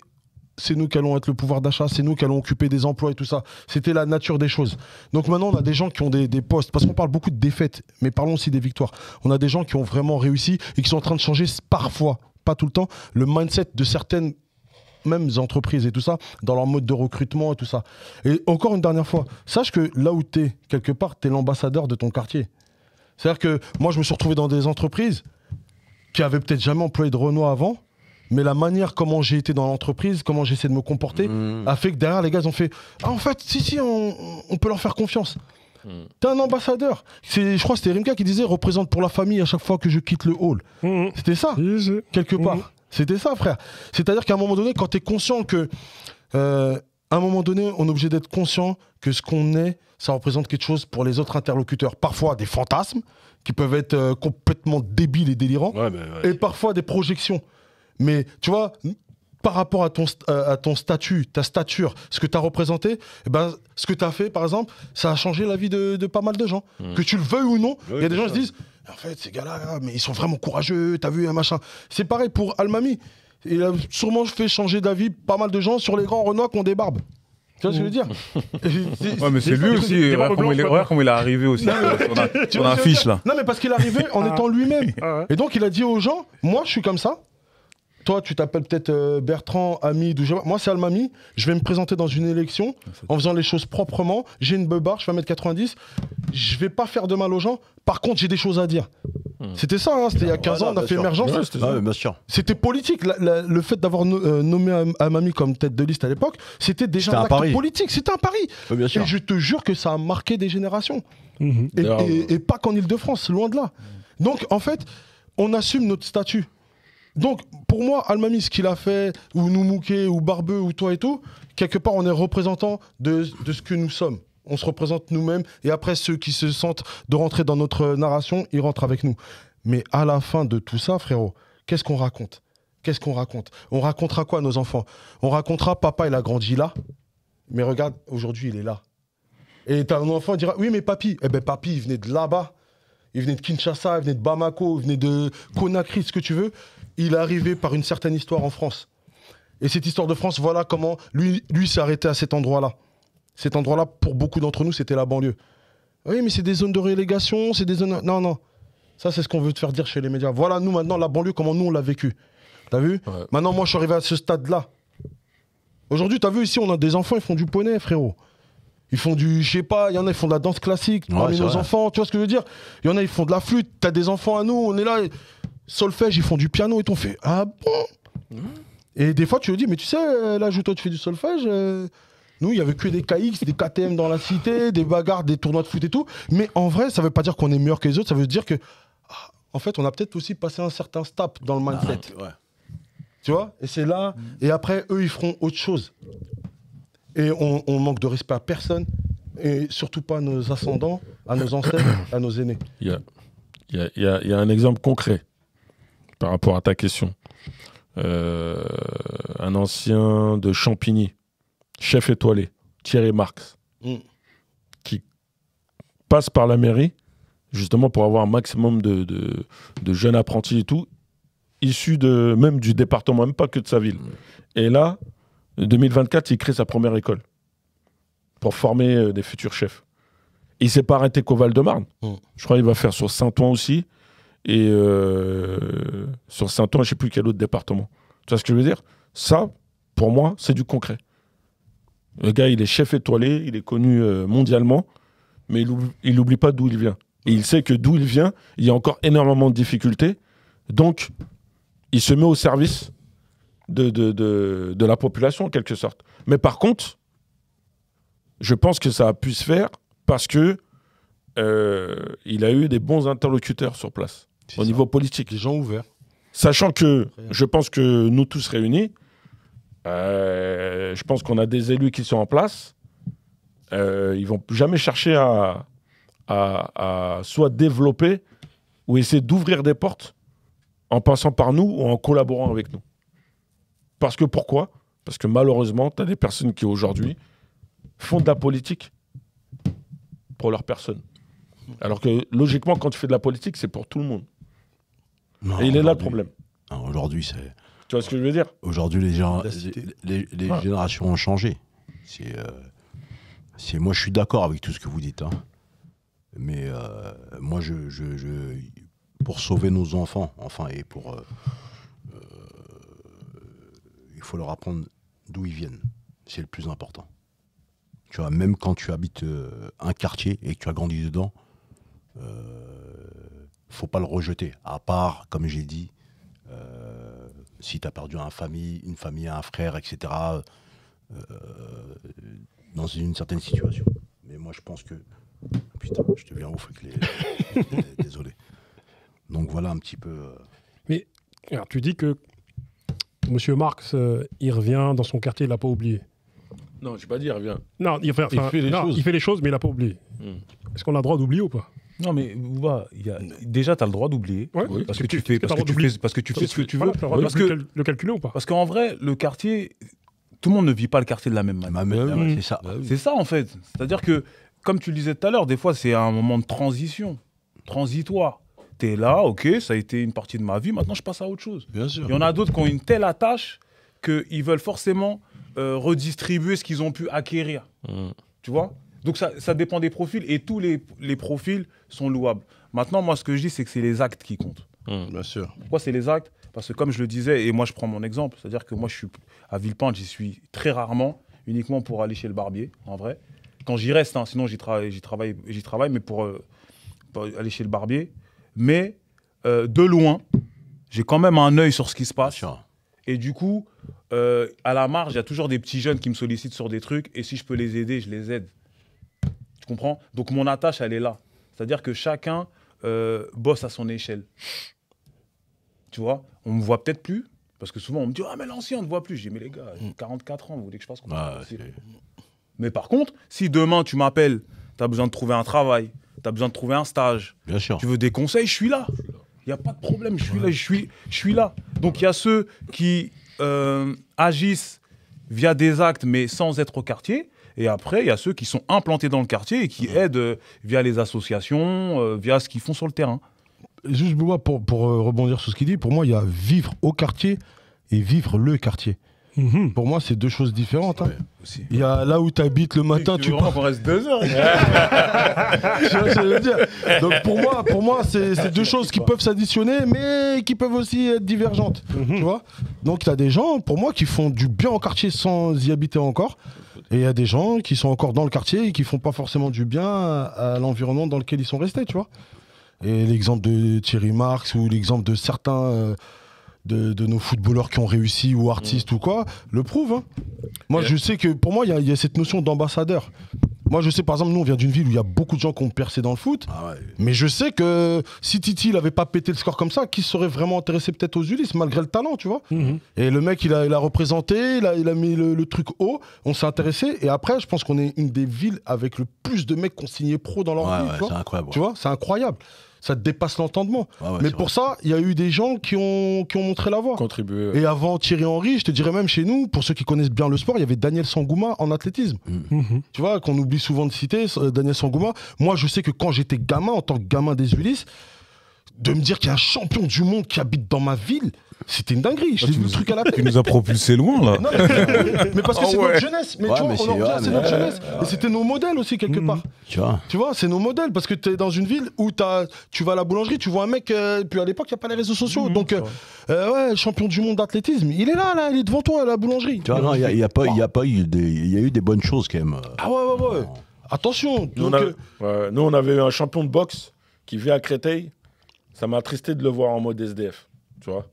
c'est nous qui allons être le pouvoir d'achat, c'est nous qui allons occuper des emplois et tout ça. C'était la nature des choses. Donc maintenant, on a des gens qui ont des postes, parce qu'on parle beaucoup de défaites, mais parlons aussi des victoires. On a des gens qui ont vraiment réussi et qui sont en train de changer parfois, pas tout le temps, le mindset de certaines mêmes entreprises et tout ça, dans leur mode de recrutement et tout ça. Et encore une dernière fois, sache que là où tu es, quelque part, tu es l'ambassadeur de ton quartier. C'est-à-dire que moi, je me suis retrouvé dans des entreprises qui avaient peut-être jamais employé de Renoir avant, mais la manière comment j'ai été dans l'entreprise, comment j'ai essayé de me comporter, a fait que derrière, les gars, ils ont fait « Ah, en fait, si, on peut leur faire confiance. T'es un ambassadeur. » Je crois que c'était Rimka qui disait « Représente pour la famille à chaque fois que je quitte le hall. C'était ça, quelque part. C'était ça, frère. C'est-à-dire qu'à un moment donné, quand t'es conscient que... à un moment donné, on est obligé d'être conscient que ce qu'on est, ça représente quelque chose pour les autres interlocuteurs. Parfois des fantasmes qui peuvent être complètement débiles et délirants, et parfois des projections. Mais tu vois, par rapport à ton statut, ta stature, ce que tu as représenté, eh ben, ce que tu as fait, par exemple, ça a changé la vie de pas mal de gens. Que tu le veuilles ou non, il y a des gens qui se disent, en fait, ces gars-là, mais ils sont vraiment courageux, t'as vu un machin. C'est pareil pour Almami. Il a sûrement fait changer d'avis pas mal de gens sur les grands Renois qui ont des barbes. Tu vois ce que je veux dire? Ouais, mais c'est lui aussi. Regarde comment il est arrivé aussi. Son affiche là. Non, mais parce qu'il est arrivé en étant lui-même. Et donc, il a dit aux gens, moi, je suis comme ça. Toi, tu t'appelles peut-être Bertrand, Hamid, moi, c'est Almami. Je vais me présenter dans une élection en faisant les choses proprement. J'ai une beubare, je fais 1m90. Je vais pas faire de mal aux gens. Par contre, j'ai des choses à dire. C'était ça, hein, c'était il y a 15 ans, on a fait émergence. Bien sûr. C'était politique. Le fait d'avoir nommé Almami comme tête de liste à l'époque, c'était déjà un acte politique. C'était un pari. Bien sûr. Et je te jure que ça a marqué des générations. Et pas qu'en Ile-de-France, loin de là. Donc, en fait, on assume notre statut. Donc, pour moi, Almami, ce qu'il a fait, ou Noumouké, ou Barbeux, ou toi et tout, quelque part, on est représentant de ce que nous sommes. On se représente nous-mêmes, et après, ceux qui se sentent de rentrer dans notre narration, ils rentrent avec nous. Mais à la fin de tout ça, frérot, qu'est-ce qu'on raconte? Qu'est-ce qu'on raconte? On racontera quoi à nos enfants? On racontera, papa, il a grandi là, mais regarde, aujourd'hui, il est là. Et t'as un enfant qui dira, oui, mais papy, eh ben papy, il venait de là-bas. il venait de Kinshasa, il venait de Bamako, il venait de Conakry, ce que tu veux. Il est arrivé par une certaine histoire en France. Et cette histoire de France, voilà comment lui s'est arrêté à cet endroit-là. Cet endroit-là, pour beaucoup d'entre nous, c'était la banlieue. Oui, mais c'est des zones de relégation, c'est des zones... Non, non. Ça, c'est ce qu'on veut te faire dire chez les médias. Voilà, nous, maintenant, la banlieue, comment nous, on l'a vécu. T'as vu? Maintenant, moi, je suis arrivé à ce stade-là. Aujourd'hui, t'as vu, ici, on a des enfants, ils font du poney, frérot. Ils font du, je sais pas, il y en a, ils font de la danse classique parmi nos enfants, tu vois ce que je veux dire? Il y en a, ils font de la flûte, t'as des enfants à nous, on est là, solfège, ils font du piano et tout, on fait, ah bon? Et des fois, tu lui dis, mais tu sais, là, toi, tu fais du solfège, nous, il y avait que des KX, des KTM dans la cité, des bagarres, des tournois de foot et tout, mais en vrai, ça veut pas dire qu'on est meilleur que les autres, ça veut dire que, en fait, on a peut-être aussi passé un certain step dans le mindset. Tu vois? Et c'est là, et après, eux, ils feront autre chose. Et on manque de respect à personne, et surtout pas à nos ascendants, à nos ancêtres, à nos aînés. Il y a un exemple concret par rapport à ta question. Un ancien de Champigny, chef étoilé, Thierry Marx, qui passe par la mairie, justement pour avoir un maximum de jeunes apprentis et tout, issus même du département, même pas que de sa ville. Et là, en 2024, il crée sa première école pour former des futurs chefs. Il ne s'est pas arrêté qu'au Val-de-Marne. Je crois qu'il va faire sur Saint-Ouen aussi. Et sur Saint-Ouen, je ne sais plus quel autre département. Tu vois ce que je veux dire? Ça, pour moi, c'est du concret. Le gars, il est chef étoilé, il est connu mondialement, mais il n'oublie pas d'où il vient. Et il sait que d'où il vient, il y a encore énormément de difficultés. Donc, il se met au service de la population, en quelque sorte. Mais par contre, je pense que ça a pu se faire parce que il a eu des bons interlocuteurs sur place, au niveau politique. Des gens ouverts. Sachant que je pense que nous tous réunis, je pense qu'on a des élus qui sont en place. Ils vont jamais chercher à soit développer ou essayer d'ouvrir des portes en passant par nous ou en collaborant avec nous. Parce que pourquoi? Parce que malheureusement, tu as des personnes qui aujourd'hui font de la politique pour leur personne. Alors que logiquement, quand tu fais de la politique, c'est pour tout le monde. Non, et il est là le problème. Aujourd'hui, c'est... Tu vois ce que je veux dire? Aujourd'hui, les générations ont changé. Moi, je suis d'accord avec tout ce que vous dites. Hein. Mais moi, pour sauver nos enfants, et pour... il faut leur apprendre d'où ils viennent. C'est le plus important. Tu vois, même quand tu habites un quartier et que tu as grandi dedans, faut pas le rejeter. À part, comme j'ai dit, si tu as perdu une famille, un frère, etc., dans une certaine situation. Mais moi, je pense que... Putain, je deviens ouf avec les... Désolé. Donc voilà un petit peu... Mais alors, tu dis que Monsieur Marx, il revient dans son quartier, il l'a pas oublié. Non, je n'ai pas dit, il revient. Non, il fait les choses, mais il n'a pas oublié. Est-ce qu'on a le droit d'oublier ou pas? Non, mais déjà, tu as le droit d'oublier. Ouais, parce que tu fais ce que tu veux. Parce que le calculer ou pas? Parce qu'en vrai, le quartier, tout le monde ne vit pas le quartier de la même manière. C'est ça. C'est ça, en fait. C'est-à-dire que, comme tu le disais tout à l'heure, des fois, c'est un moment de transition, transitoire. Tu es là, ok, ça a été une partie de ma vie, maintenant je passe à autre chose. Bien sûr. Il y en a d'autres qui ont une telle attache qu'ils veulent forcément redistribuer ce qu'ils ont pu acquérir. Tu vois? Donc ça dépend des profils et tous les profils sont louables. Maintenant, moi, ce que je dis, c'est que c'est les actes qui comptent. Bien sûr. Pourquoi c'est les actes? Parce que comme je le disais, et moi je prends mon exemple, c'est-à-dire que moi je suis à Villepinte, j'y suis très rarement, uniquement pour aller chez le barbier, en vrai. Quand j'y reste, hein, sinon j'y travaille, mais pour aller chez le barbier. Mais de loin, j'ai quand même un œil sur ce qui se passe. Et du coup, à la marge, il y a toujours des petits jeunes qui me sollicitent sur des trucs. Et si je peux les aider, je les aide. Tu comprends? Donc mon attache, elle est là. C'est-à-dire que chacun bosse à son échelle. Tu vois? On me voit peut-être plus. Parce que souvent, on me dit « Ah, mais l'ancien, on ne te voit plus. » Je dis « Mais les gars, j'ai 44 ans, vous voulez que je fasse quoi ?» Mais par contre, si demain, tu m'appelles, tu as besoin de trouver un travail, tu as besoin de trouver un stage, Bien sûr. tu veux des conseils, je suis là. Il n'y a pas de problème, je suis là. Donc il y a ceux qui agissent via des actes, mais sans être au quartier. Et après, il y a ceux qui sont implantés dans le quartier et qui aident via les associations, via ce qu'ils font sur le terrain. Juste Bouba, pour rebondir sur ce qu'il dit, pour moi, il y a vivre au quartier et vivre le quartier. Pour moi, c'est deux choses différentes. Hein. Aussi. Il y a là où tu habites le matin, tu pars. On reste 2 heures. Tu vois ce que je veux dire. Donc pour moi c'est deux choses qui peuvent s'additionner, mais qui peuvent aussi être divergentes. Tu vois. Donc il y a des gens, pour moi, qui font du bien au quartier sans y habiter encore. Et il y a des gens qui sont encore dans le quartier et qui font pas forcément du bien à l'environnement dans lequel ils sont restés, tu vois. Et l'exemple de Thierry Marx ou l'exemple de certains de nos footballeurs qui ont réussi ou artistes ou quoi, le prouve. Hein. Moi, je sais que pour moi, il y a cette notion d'ambassadeur. Moi, je sais, par exemple, nous, on vient d'une ville où il y a beaucoup de gens qui ont percé dans le foot. Ah ouais. Mais je sais que si Titi n'avait pas pété le score comme ça, qui serait vraiment intéressé peut-être aux Ulysses, malgré le talent, tu vois. Et le mec, il a représenté, il a mis le truc haut, on s'est intéressé. Et après, je pense qu'on est une des villes avec le plus de mecs qui ont signé pro dans leur ville. Ouais, c'est incroyable. Tu vois, c'est incroyable. Ça dépasse l'entendement. Ouais, mais pour ça, il y a eu des gens qui ont montré la voie. Contribuer. Et avant Thierry Henry, je te dirais même chez nous, pour ceux qui connaissent bien le sport, il y avait Daniel Sangouma en athlétisme. Tu vois, qu'on oublie souvent de citer, Daniel Sangouma. Moi, je sais que quand j'étais gamin, en tant que gamin des Ulysses, de me dire qu'il y a un champion du monde qui habite dans ma ville, c'était une dinguerie. Je l'ai vu le truc à la Tu nous as propulsé loin, là. Non, mais parce que c'est notre jeunesse. Mais Ouais, tu vois, mais on en revient, c'est notre jeunesse. Et c'était nos modèles aussi, quelque part. Tu vois. Tu vois, c'est nos modèles parce que tu es dans une ville où tu vas à la boulangerie, tu vois un mec, puis à l'époque, il n'y a pas les réseaux sociaux. Donc, ouais, champion du monde d'athlétisme, il est là, il est devant toi à la boulangerie. Tu vois, non, il y a pas eu il y a eu des bonnes choses quand même. Ah ouais. Attention. Nous, Donc, nous, on avait eu un champion de boxe qui vit à Créteil. Ça m'a attristé de le voir en mode SDF, tu vois.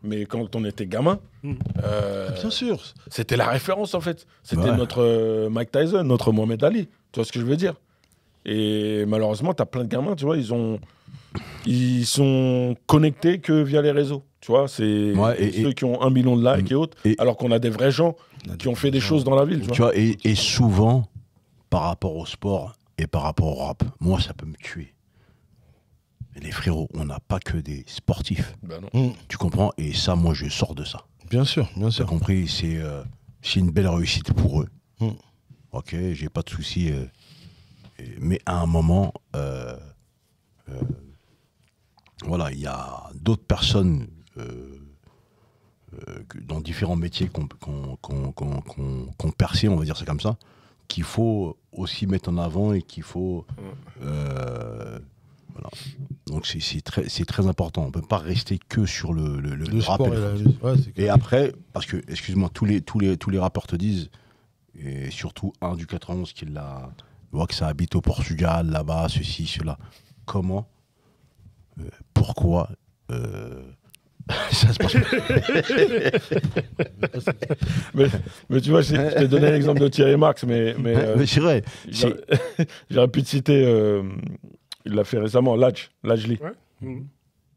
Mais quand on était gamin, bien sûr. c'était la référence en fait. C'était Ouais. notre Mike Tyson, notre Mohamed Ali. Tu vois ce que je veux dire? Et malheureusement, tu as plein de gamins, tu vois, ils sont connectés que via les réseaux. Tu vois, c'est ceux qui ont 1 million de likes et autres, alors qu'on a des vrais gens qui ont fait des choses dans la ville. Tu vois, et souvent, par rapport au sport et par rapport au rap, moi, ça peut me tuer. Les frérots, on n'a pas que des sportifs. Ben non. Tu comprends? Et ça, moi, je sors de ça. Bien sûr. Tu as compris? C'est une belle réussite pour eux. Ok, j'ai pas de souci. Mais à un moment, voilà, il y a d'autres personnes dans différents métiers qu'on percé, on va dire ça comme ça, qu'il faut aussi mettre en avant et qu'il faut... voilà. Donc c'est très important. On ne peut pas rester que sur le rap. sport Et après, parce que, excuse-moi, tous les rappeurs te disent, et surtout un du 91 qui l'a... Je vois que ça habite au Portugal, là-bas, ceci, cela. Comment pourquoi ça se passe mais tu vois, je t'ai donné l'exemple de Thierry Marx, mais c'est vrai. J'aurais pu te citer, il l'a fait récemment, Lajli. Ouais.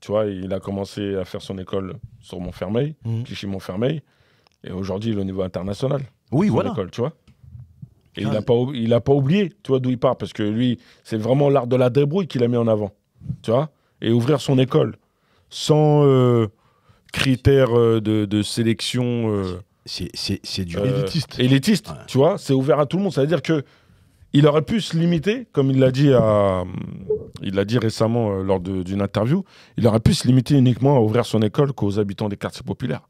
Tu vois, il a commencé à faire son école sur Montfermeil, Clichy Montfermeil, et aujourd'hui il est au niveau international. Oui, son voilà. école, tu vois. Et il n'a pas oublié, tu vois, d'où il part, parce que lui, c'est vraiment l'art de la débrouille qu'il a mis en avant, tu vois. Et ouvrir son école sans critères de sélection c'est du élitiste, Ouais. tu vois. C'est ouvert à tout le monde. Ça veut dire que il aurait pu se limiter, comme il l'a dit récemment lors d'une interview, il aurait pu se limiter uniquement à ouvrir son école qu'aux habitants des quartiers populaires.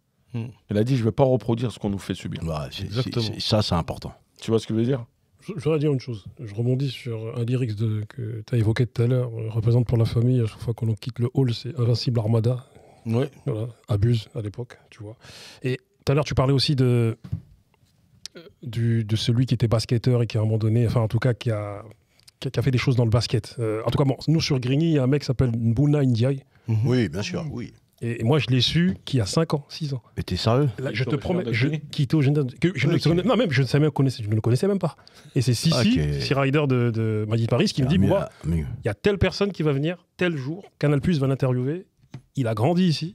Il a dit, je ne vais pas reproduire ce qu'on nous fait subir. Bah, Exactement. ça, c'est important. Tu vois ce que je veux dire? Je voudrais dire une chose. Je rebondis sur un lyrics que tu as évoqué tout à l'heure. Représente pour la famille, à chaque fois qu'on quitte le hall, c'est Invincible Armada. Ouais. Voilà, Abuse à l'époque, tu vois. Et tout à l'heure, tu parlais aussi de celui qui était basketteur et qui, à un moment donné, enfin, en tout cas, qui a fait des choses dans le basket. En tout cas, bon, nous, sur Grigny, il y a un mec qui s'appelle Mbuna Ndiaye. Oui, bien sûr, oui. Et moi, je l'ai su qu'il y a 5 ans, 6 ans. Mais t'es sérieux? Là, je te originaire promets, de je Grigny quittais au général. Non, même, je ne savais même je ne le connaissais même pas. Et c'est Sissi, Sissi Rider de Magic Paris, qui me dit, bon, il y a telle personne qui va venir tel jour, Canal+ va l'interviewer, il a grandi ici,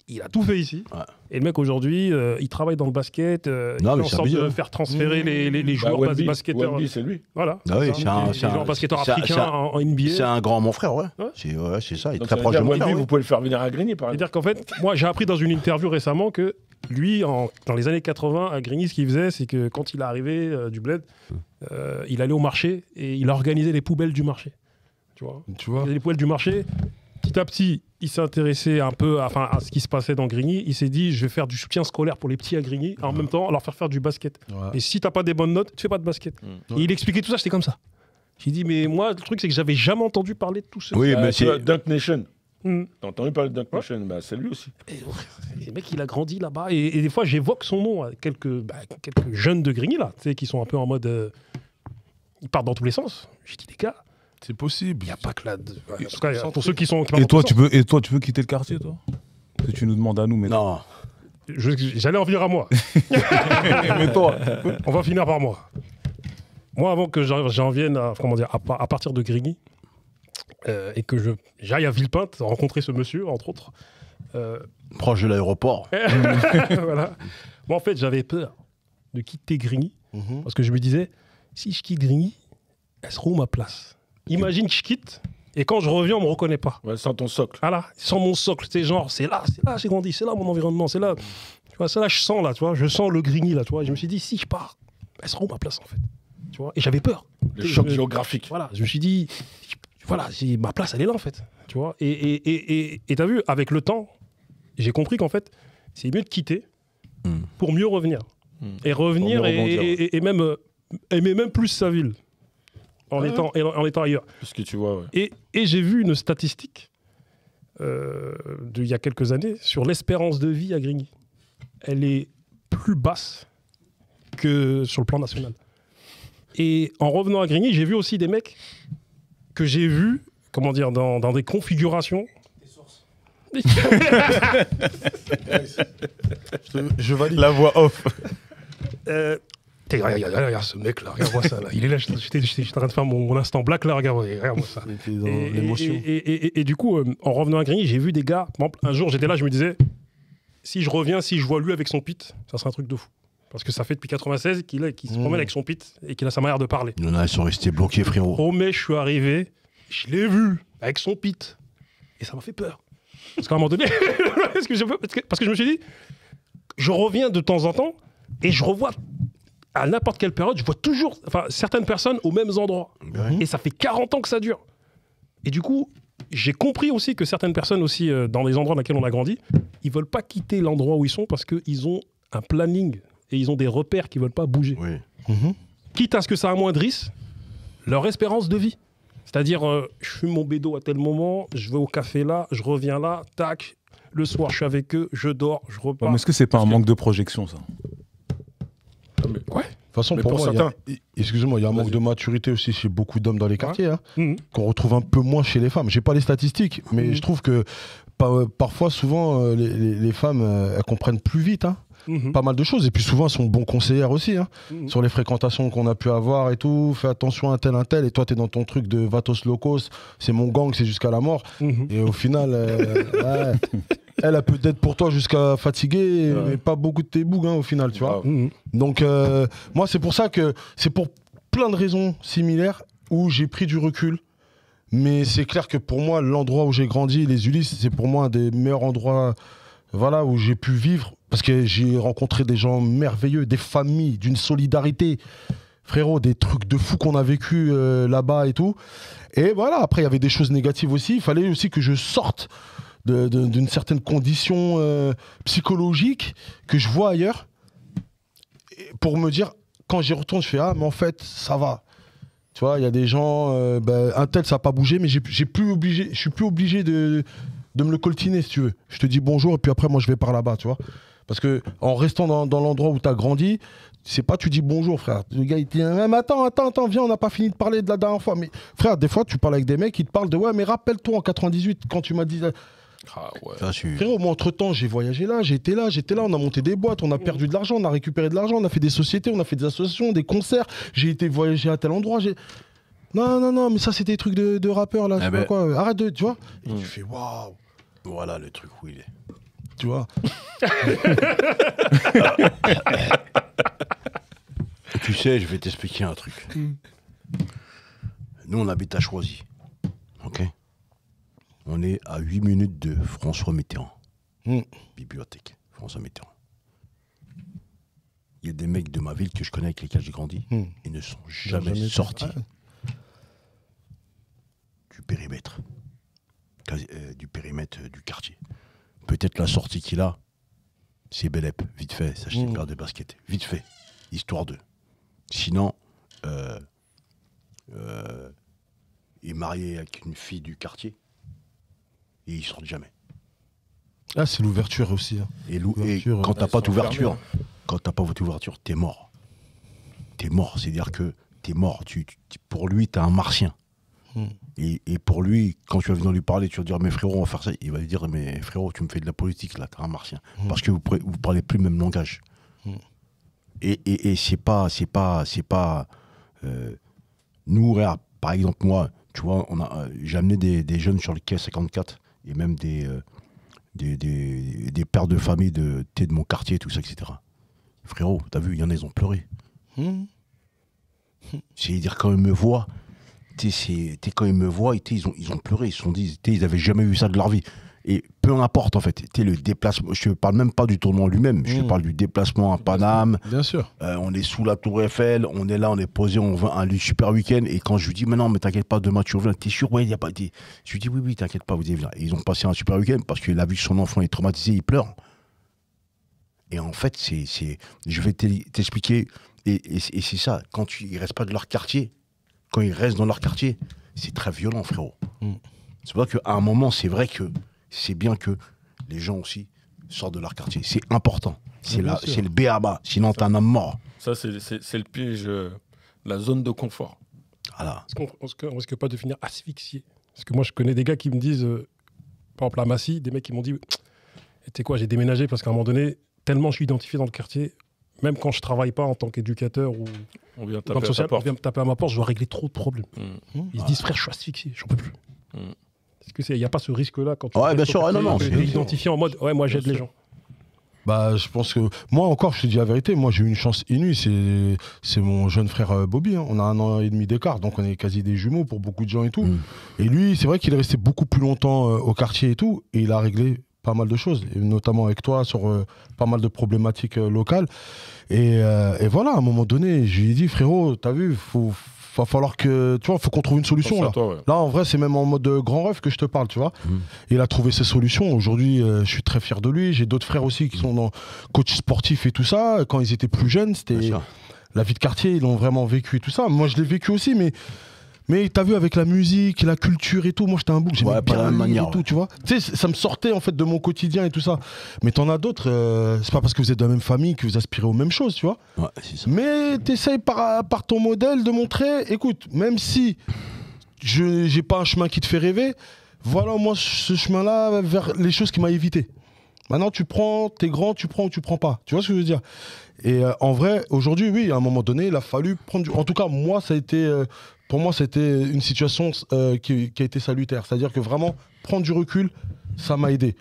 il a tout fait ici. Ouais. Et le mec aujourd'hui, il travaille dans le basket, il fait en sorte de faire transférer les joueurs basketteurs. Wemby, c'est lui. Voilà. Ah oui, c'est un joueur basketteur africain en NBA. C'est un grand mon frère, ouais. C'est ça, il est Donc très proche de mon frère. Vous pouvez le faire venir à Grigny, par exemple. C'est-à-dire qu'en fait, moi j'ai appris dans une interview récemment que Lui, dans les années 80, à Grigny, ce qu'il faisait, c'est que quand il est arrivé du bled, il allait au marché et il organisait les poubelles du marché. Tu vois, les poubelles du marché. Petit à petit, il s'est intéressé un peu à ce qui se passait dans Grigny. Il s'est dit, je vais faire du soutien scolaire pour les petits à Grigny, en même temps, leur faire du basket. Et si t'as pas des bonnes notes, tu fais pas de basket. Et il expliquait tout ça, c'était comme ça. J'ai dit, mais moi, le truc, c'est que j'avais jamais entendu parler de tout ça. Oui, mais c'est... Dunk Nation. T'as entendu parler de Dunk Nation? Bah, c'est lui aussi. Et le mec, il a grandi là-bas. Et des fois, j'évoque son nom à quelques jeunes de Grigny, là, qui sont un peu en mode... ils partent dans tous les sens. J'ai dit, les gars... C'est possible. Il n'y a pas que là. En tout cas, pour ceux qui sont. Et toi, tu veux quitter le quartier, toi? Que tu nous demandes à nous, mais Non. J'allais en venir à moi. mais toi, on va finir par moi. Moi, avant que j'en vienne à partir de Grigny et que j'aille à Villepinte rencontrer ce monsieur, entre autres. Proche de l'aéroport. Voilà. Moi, en fait, j'avais peur de quitter Grigny parce que je me disais, si je quitte Grigny, elle sera où ma place? Imagine que je quitte et quand je reviens, on me reconnaît pas. Ouais, sans ton socle. Voilà, sans mon socle. C'est genre, c'est là, j'ai grandi, c'est là mon environnement, c'est là. Tu vois, c'est là, je sens là, tu vois, je sens le Grigny là, tu vois. Et je me suis dit, si je pars, elle sera où ma place en fait, tu vois. Et j'avais peur. Le choc géographique. Voilà, je me suis dit, voilà, ma place, elle est là en fait, tu vois. Et t'as vu, avec le temps, j'ai compris qu'en fait, c'est mieux de quitter pour mieux revenir. Et revenir et même aimer même plus sa ville. En étant ailleurs. Parce que tu vois, ouais. Et j'ai vu une statistique d'il y a quelques années sur l'espérance de vie à Grigny. Elle est plus basse que sur le plan national. Et en revenant à Grigny, j'ai vu aussi des mecs que j'ai vus, comment dire, dans des configurations. Des sources. Je valide. la voix off. Regarde ce mec là, regarde-moi ça là. Il est là, j'étais en train de faire mon instant black là, regarde-moi ça. Dans l'émotion. Et du coup, en revenant à Grigny, j'ai vu des gars, par exemple, un jour j'étais là, je me disais, si je reviens, si je vois lui avec son pit, ça serait un truc de fou. Parce que ça fait depuis 96 qu'il se promène avec son pit et qu'il a sa manière de parler. Il y en a, ils sont restés bloqués, frérot. Oh mais je suis arrivé, je l'ai vu avec son pit. Et ça m'a fait peur. Parce qu'à un moment donné, parce que je me suis dit, je reviens de temps en temps et je revois à n'importe quelle période, je vois toujours certaines personnes aux mêmes endroits. Et ça fait 40 ans que ça dure. Et du coup, j'ai compris aussi que certaines personnes aussi, dans les endroits dans lesquels on a grandi, ils veulent pas quitter l'endroit où ils sont parce qu'ils ont un planning et ils ont des repères qu'ils veulent pas bouger. Oui. Quitte à ce que ça amoindrisse leur espérance de vie. C'est-à-dire, je fume mon bédo à tel moment, je vais au café là, je reviens là, tac, le soir je suis avec eux, je dors, je repars. Mais est-ce que c'est pas un manque de projection, ça? Ouais. De toute façon, pour moi, excusez-moi, il y a un manque de maturité aussi chez beaucoup d'hommes dans les quartiers, qu'on retrouve un peu moins chez les femmes. J'ai pas les statistiques, mais je trouve que parfois, souvent, les femmes, elles comprennent plus vite pas mal de choses. Et puis souvent, elles sont bons conseillères aussi, sur les fréquentations qu'on a pu avoir et tout. Fais attention à un tel. Et toi, t'es dans ton truc de Vatos Locos, c'est mon gang, c'est jusqu'à la mort. Et au final, elle a peut-être pour toi jusqu'à fatiguer, mais pas beaucoup de tes bougs au final, tu vois. Donc, moi, c'est pour ça que c'est pour plein de raisons similaires où j'ai pris du recul. Mais c'est clair que pour moi, l'endroit où j'ai grandi, les Ulysses, c'est pour moi un des meilleurs endroits où j'ai pu vivre. Parce que j'ai rencontré des gens merveilleux, des familles, d'une solidarité. Frérot, des trucs de fou qu'on a vécu là-bas et tout. Et voilà, après, il y avait des choses négatives aussi. Il fallait aussi que je sorte d'une certaine condition psychologique que je vois ailleurs. Pour me dire, quand j'y retourne, je fais « Ah, mais en fait, ça va ». Tu vois, il y a des gens, un tel, ça n'a pas bougé, mais je suis plus obligé de me le coltiner, si tu veux. Je te dis bonjour, et puis après, moi, je vais par là-bas, tu vois. Parce que en restant dans l'endroit où tu as grandi, c'est pas tu dis bonjour, frère. Le gars, il te dit mais attends, viens, on n'a pas fini de parler de la dernière fois. Mais frère, des fois, tu parles avec des mecs qui te parlent de ouais, mais rappelle-toi en 98, quand tu m'as dit. Ah ouais. Frérot, moi, entre-temps, j'ai voyagé là, j'étais là, on a monté des boîtes, on a perdu de l'argent, on a récupéré de l'argent, on a fait des sociétés, on a fait des associations, des concerts, j'ai été voyager à tel endroit, Non, mais ça, c'est des trucs de rappeurs, là, je sais pas quoi. Arrête de, tu vois. Et tu fais waouh. Voilà le truc où il est. Tu vois. Tu sais, je vais t'expliquer un truc. Nous, on habite à Choisy. Ok. On est à 8 minutes de François Mitterrand. Bibliothèque, François Mitterrand. Il y a des mecs de ma ville que je connais avec lesquels j'ai grandi. Ils ne sont jamais sortis du périmètre. Du périmètre du quartier. Peut-être la sortie qu'il a, c'est Belep, vite fait, s'acheter une paire de baskets. Vite fait, histoire d'eux. Sinon, il est marié avec une fille du quartier et ils sortent jamais. Ah, c'est l'ouverture aussi. Hein. Et quand t'as pas d'ouverture, t'es mort. T'es mort, c'est-à-dire que t'es mort. Pour lui, t'es un martien. Et pour lui, quand tu vas venir lui parler, tu vas dire mais frérot, on va faire ça. Il va lui dire mais frérot, tu me fais de la politique là, t'es un martien. Parce que vous parlez plus le même langage. Et c'est pas. Nous, regarde, par exemple, moi, tu vois, j'ai amené des jeunes sur le quai 54 et même des pères de famille de mon quartier, tout ça, etc. Frérot, t'as vu, il y en a, ils ont pleuré. C'est-à-dire, quand ils me voient, quand ils me voient, ils ont pleuré, ils se sont dit, ils n'avaient jamais vu ça de leur vie. Et peu importe, en fait, le déplacement, je ne parle même pas du tournoi lui-même, je te parle du déplacement à Paname. Bien sûr. On est sous la Tour Eiffel, on est là, on est posé, on va un super week-end. Et quand je lui dis, mais non, mais t'inquiète pas, demain tu reviens, t'es sûr? Ouais, il n'y a pas. Je lui dis, oui, t'inquiète pas, vous allez venir. Et ils ont passé un super week-end parce qu'il a vu que son enfant est traumatisé, il pleure. Et en fait, je vais t'expliquer, et c'est ça, quand ils ne restent pas de leur quartier, quand ils restent dans leur quartier, c'est très violent, frérot. C'est pour ça qu'à un moment, c'est vrai que c'est bien que les gens aussi sortent de leur quartier. C'est important. C'est le B.A.B.A. Sinon, t'es un homme mort. Ça, c'est le piège, la zone de confort. Voilà. Est-ce qu'on risque pas de finir asphyxié? Parce que moi, je connais des gars qui me disent, par exemple à Massy, des mecs qui m'ont dit, tu sais quoi, j'ai déménagé parce qu'à un moment donné, tellement je suis identifié dans le quartier, même quand je travaille pas en tant qu'éducateur ou on vient dans le social, on vient me taper à ma porte, je dois régler trop de problèmes. Ils se disent, frère, je suis asphyxié, j'en peux plus. Est-ce qu'il n'y a pas ce risque-là quand tu bien sûr, non, es identifié en mode, ouais, moi j'aide les gens? Bah, je pense que moi encore, je te dis la vérité, moi j'ai eu une chance inouïe, c'est mon jeune frère Bobby, hein. On a 1 an et demi d'écart, donc on est quasi des jumeaux pour beaucoup de gens et tout. Et lui, c'est vrai qu'il est resté beaucoup plus longtemps au quartier et tout, et il a réglé pas mal de choses, et notamment avec toi sur pas mal de problématiques locales. Et voilà, à un moment donné, je lui ai dit, frérot, t'as vu, va falloir que, tu vois, faut qu'on trouve une solution là. Toi, ouais. Là, en vrai, c'est même en mode grand rêve que je te parle, tu vois. Il a trouvé ses solutions. Aujourd'hui, je suis très fier de lui. J'ai d'autres frères aussi qui sont dans coach sportif et tout ça. Quand ils étaient plus jeunes, c'était la vie de quartier. Ils l'ont vraiment vécu et tout ça. Moi, je l'ai vécu aussi, mais t'as vu, avec la musique, la culture et tout, moi j'étais un bouc, j'aimais bien lire et tout, tu vois. Tu sais, ça me sortait en fait de mon quotidien et tout ça. Mais t'en as d'autres, c'est pas parce que vous êtes de la même famille que vous aspirez aux mêmes choses, tu vois. Ouais, c'est ça. Mais t'essayes par ton modèle de montrer, écoute, même si j'ai pas un chemin qui te fait rêver, voilà moi ce chemin-là vers les choses qui m'a évité. Maintenant tu prends, t'es grand, tu prends ou tu prends pas. Tu vois ce que je veux dire? Et en vrai, aujourd'hui, oui, à un moment donné, il a fallu prendre En tout cas, moi, ça a été... Pour moi, c'était une situation qui a été salutaire. C'est-à-dire que vraiment, prendre du recul, ça m'a aidé.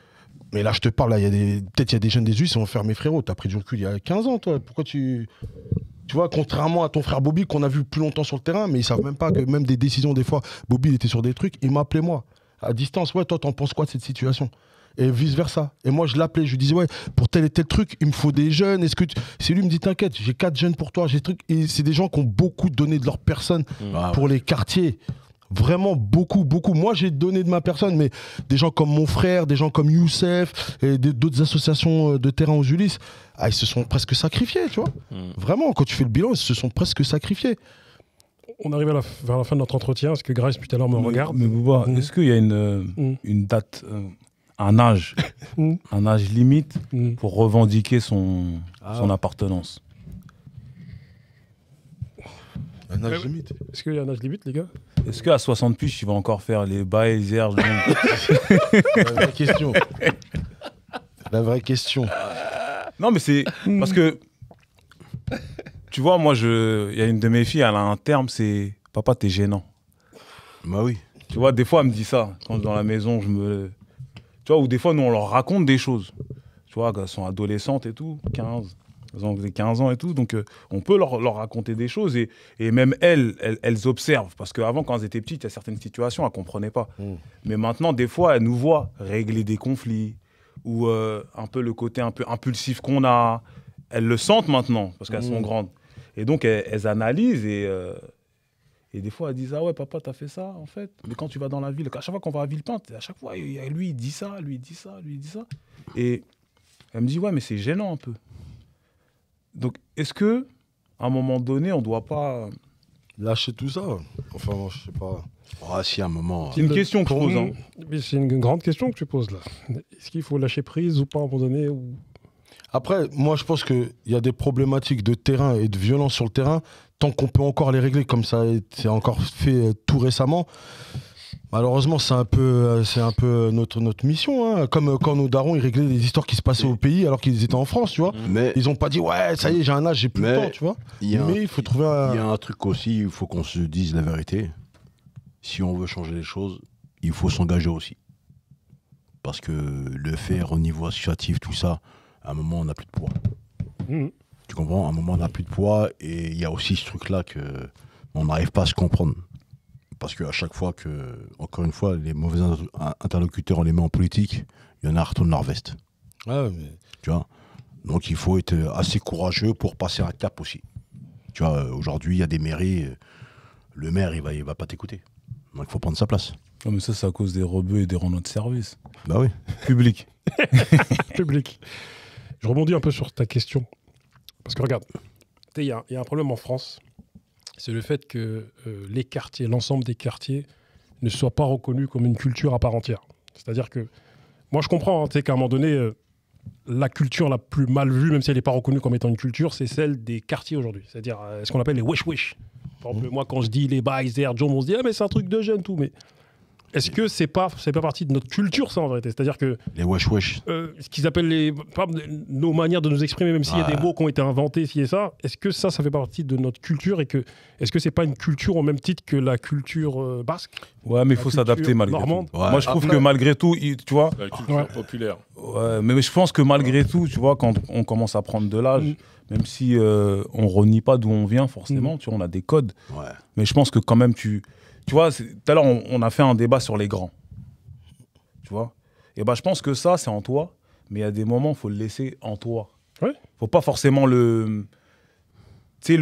Mais là, je te parle, peut-être il y a des jeunes des US qui vont faire, mes frérots, t'as pris du recul il y a 15 ans, toi. Pourquoi tu vois, contrairement à ton frère Bobby, qu'on a vu plus longtemps sur le terrain, mais ils savent même pas que même des décisions, des fois, Bobby, il était sur des trucs, il m'appelait moi, à distance. Ouais, toi, t'en penses quoi de cette situation? Et vice-versa. Et moi, je l'appelais, je lui disais, ouais, pour tel et tel truc, il me faut des jeunes. C'est lui qui me dit, t'inquiète, j'ai 4 jeunes pour toi. Et c'est des gens qui ont beaucoup donné de leur personne pour les quartiers. Vraiment beaucoup, beaucoup. Moi, j'ai donné de ma personne, mais des gens comme mon frère, des gens comme Youssef, et d'autres associations de terrain aux Ulysses, ils se sont presque sacrifiés, tu vois. Vraiment, quand tu fais le bilan, ils se sont presque sacrifiés. On arrive vers la fin de notre entretien, parce que Grace, depuis tout à l'heure, me regarde. Mais Bouba, est-ce qu'il y a une date, un âge limite pour revendiquer son appartenance? Un âge limite. Est-ce qu'il y a un âge limite, les gars? Est-ce qu'à 60 piges, tu vas encore faire les bails, les airs? La vraie question. La vraie question. Non, mais c'est parce que, tu vois, moi, il y a une de mes filles, elle a un terme, c'est « Papa, t'es gênant ». Bah oui. Tu vois, des fois, elle me dit ça. Quand je suis dans la maison, tu vois, ou des fois, nous, on leur raconte des choses. Tu vois, elles sont adolescentes et tout, 15. Elles ont 15 ans et tout, donc on peut leur raconter des choses et même elles observent. Parce qu'avant, quand elles étaient petites, il y a certaines situations, elles ne comprenaient pas. Mais maintenant, des fois, elles nous voient régler des conflits ou un peu le côté un peu impulsif qu'on a. elles le sentent maintenant, parce qu'elles sont Mmh. grandes. Et donc, elles analysent et des fois, elles disent « Ah ouais, papa, t'as fait ça, en fait. Mais quand tu vas dans la ville, à chaque fois qu'on va à Villepinte, à chaque fois, lui, il dit ça, lui, il dit ça, lui, il dit ça. » Et elle me dit « Ouais, mais c'est gênant un peu. » Donc, est-ce que à un moment donné, on ne doit pas... Lâcher tout ça. Enfin, moi, je sais pas. Ah, si, à un moment. C'est une question que je pose. Hein. Mais c'est une grande question que tu poses là. Est-ce qu'il faut lâcher prise ou pas à un moment donné ou... Après, moi, je pense qu'il y a des problématiques de terrain et de violence sur le terrain. Tant qu'on peut encore les régler, comme ça c'est encore fait tout récemment, malheureusement, c'est un peu notre mission. Hein. Comme quand nos darons, ils réglaient les histoires qui se passaient au pays alors qu'ils étaient en France, tu vois. Mais Ils ont pas dit, ouais, ça y est, j'ai un âge, j'ai plus le temps, tu vois. il y a un- Mais il faut trouver il y un... a un truc aussi, il faut qu'on se dise la vérité. Si on veut changer les choses, il faut s'engager aussi. Parce que le faire au niveau associatif, tout ça, à un moment, on n'a plus de poids. Mhm. Tu comprends? À un moment, on n'a plus de poids et il y a aussi ce truc-là qu'on n'arrive pas à se comprendre. Parce qu'à chaque fois que, encore une fois, les mauvais interlocuteurs, on les met en politique, il y en a qui retournent leur veste. Ouais, mais... Tu vois? Donc il faut être assez courageux pour passer un cap aussi. Tu vois, aujourd'hui, il y a des mairies, le maire, il va pas t'écouter. Donc il faut prendre sa place. Non, mais ça, c'est à cause des rebeux et des rendants de service. Bah oui. Public. public. Je rebondis un peu sur ta question. Parce que regarde, il y a un problème en France. C'est le fait que les quartiers, l'ensemble des quartiers, ne soient pas reconnus comme une culture à part entière. C'est-à-dire que, moi je comprends qu'à un moment donné, la culture la plus mal vue, même si elle n'est pas reconnue comme étant une culture, c'est celle des quartiers aujourd'hui. C'est-à-dire ce qu'on appelle les wesh-wesh. Par exemple, moi quand je dis les bails, John, on se dit, ah mais c'est un truc de jeune, tout. Mais est-ce que c'est pas partie de notre culture, ça, en vérité? C'est-à-dire que Les wesh-wesh. ce qu'ils appellent nos manières de nous exprimer, même s'il y a des mots qui ont été inventés, ci et ça, est-ce que ça fait partie de notre culture et que est-ce que c'est pas une culture au même titre que la culture basque? Ouais, mais il La faut culture s'adapter malgré normande. tout. Ouais. Moi, je trouve Après- que malgré tout, tu vois, La culture Ouais. populaire. ouais, mais je pense que malgré tout, tu vois, quand on commence à prendre de l'âge, Mm. même si on renie pas d'où on vient forcément, tu vois, on a des codes. Ouais. Mais je pense que quand même, tu vois, tout à l'heure, on a fait un débat sur les grands. Tu vois? Et ben, je pense que ça, c'est en toi, mais il y a des moments, il faut le laisser en toi. Ouais. Faut pas forcément le... Tu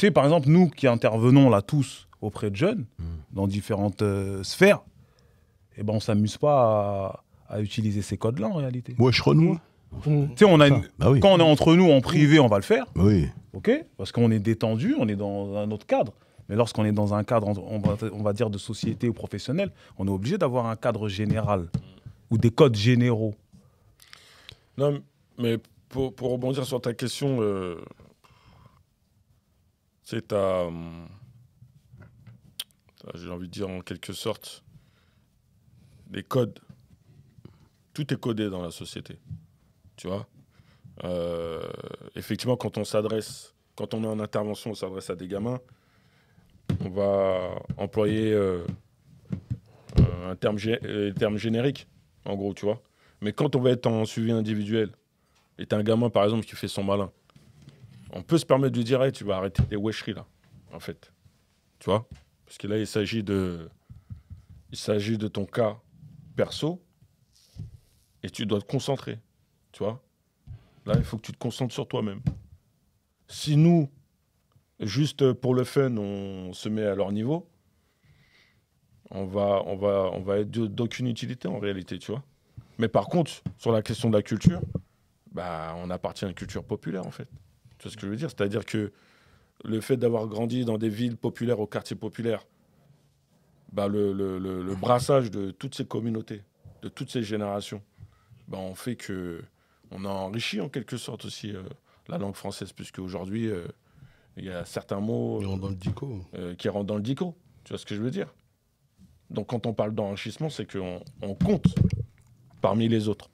sais, par exemple, nous qui intervenons là tous auprès de jeunes, dans différentes sphères, et ben, on s'amuse pas à utiliser ces codes-là en réalité. Wesh Renaud. Mm. Tu sais, on a Bah oui. quand on est entre nous en privé, on va le faire, Oui. ok? Parce qu'on est détendu, on est dans un autre cadre. Mais lorsqu'on est dans un cadre, on va dire de société ou professionnel, on est obligé d'avoir un cadre général ou des codes généraux. Non, mais pour rebondir sur ta question, c'est j'ai envie de dire en quelque sorte, les codes. Tout est codé dans la société. Tu vois? Effectivement, quand on est en intervention, on s'adresse à des gamins, on va employer un terme générique, en gros, tu vois. Mais quand on va être en suivi individuel, et t'as un gamin, par exemple, qui fait son malin, on peut se permettre de lui dire, hey, tu vas arrêter tes wecheries, là, en fait. Tu vois? Parce que là, il s'agit de ton cas perso, et tu dois te concentrer, tu vois? Là, il faut que tu te concentres sur toi-même. Si nous, juste pour le fun, on se met à leur niveau, on va être d'aucune utilité en réalité, tu vois. Mais par contre, sur la question de la culture, bah, on appartient à une culture populaire, en fait. Tu vois ce que je veux dire? C'est-à-dire que le fait d'avoir grandi dans des villes populaires, au quartier populaire, bah, le brassage de toutes ces communautés, de toutes ces générations, bah, on fait que on a enrichi en quelque sorte aussi la langue française, puisque aujourd'hui, il y a certains mots Ils rentrent dans le dico. qui rentrent dans le dico. Tu vois ce que je veux dire? Donc quand on parle d'enrichissement, c'est qu'on compte parmi les autres.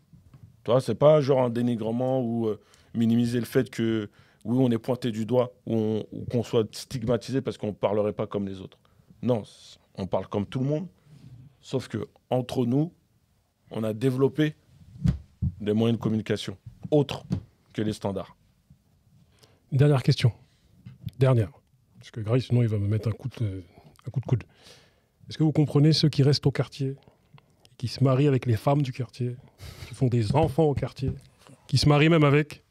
Tu vois, c'est pas genre un dénigrement ou minimiser le fait que, oui, on est pointé du doigt ou qu'on soit stigmatisé parce qu'on ne parlerait pas comme les autres. Non, on parle comme tout le monde, sauf que entre nous, on a développé des moyens de communication autres que les standards. Dernière question. Dernière. Parce que Grace, sinon, il va me mettre un coup de coude. Est-ce que vous comprenez ceux qui restent au quartier, qui se marient avec les femmes du quartier, qui font des enfants au quartier, qui se marient même avec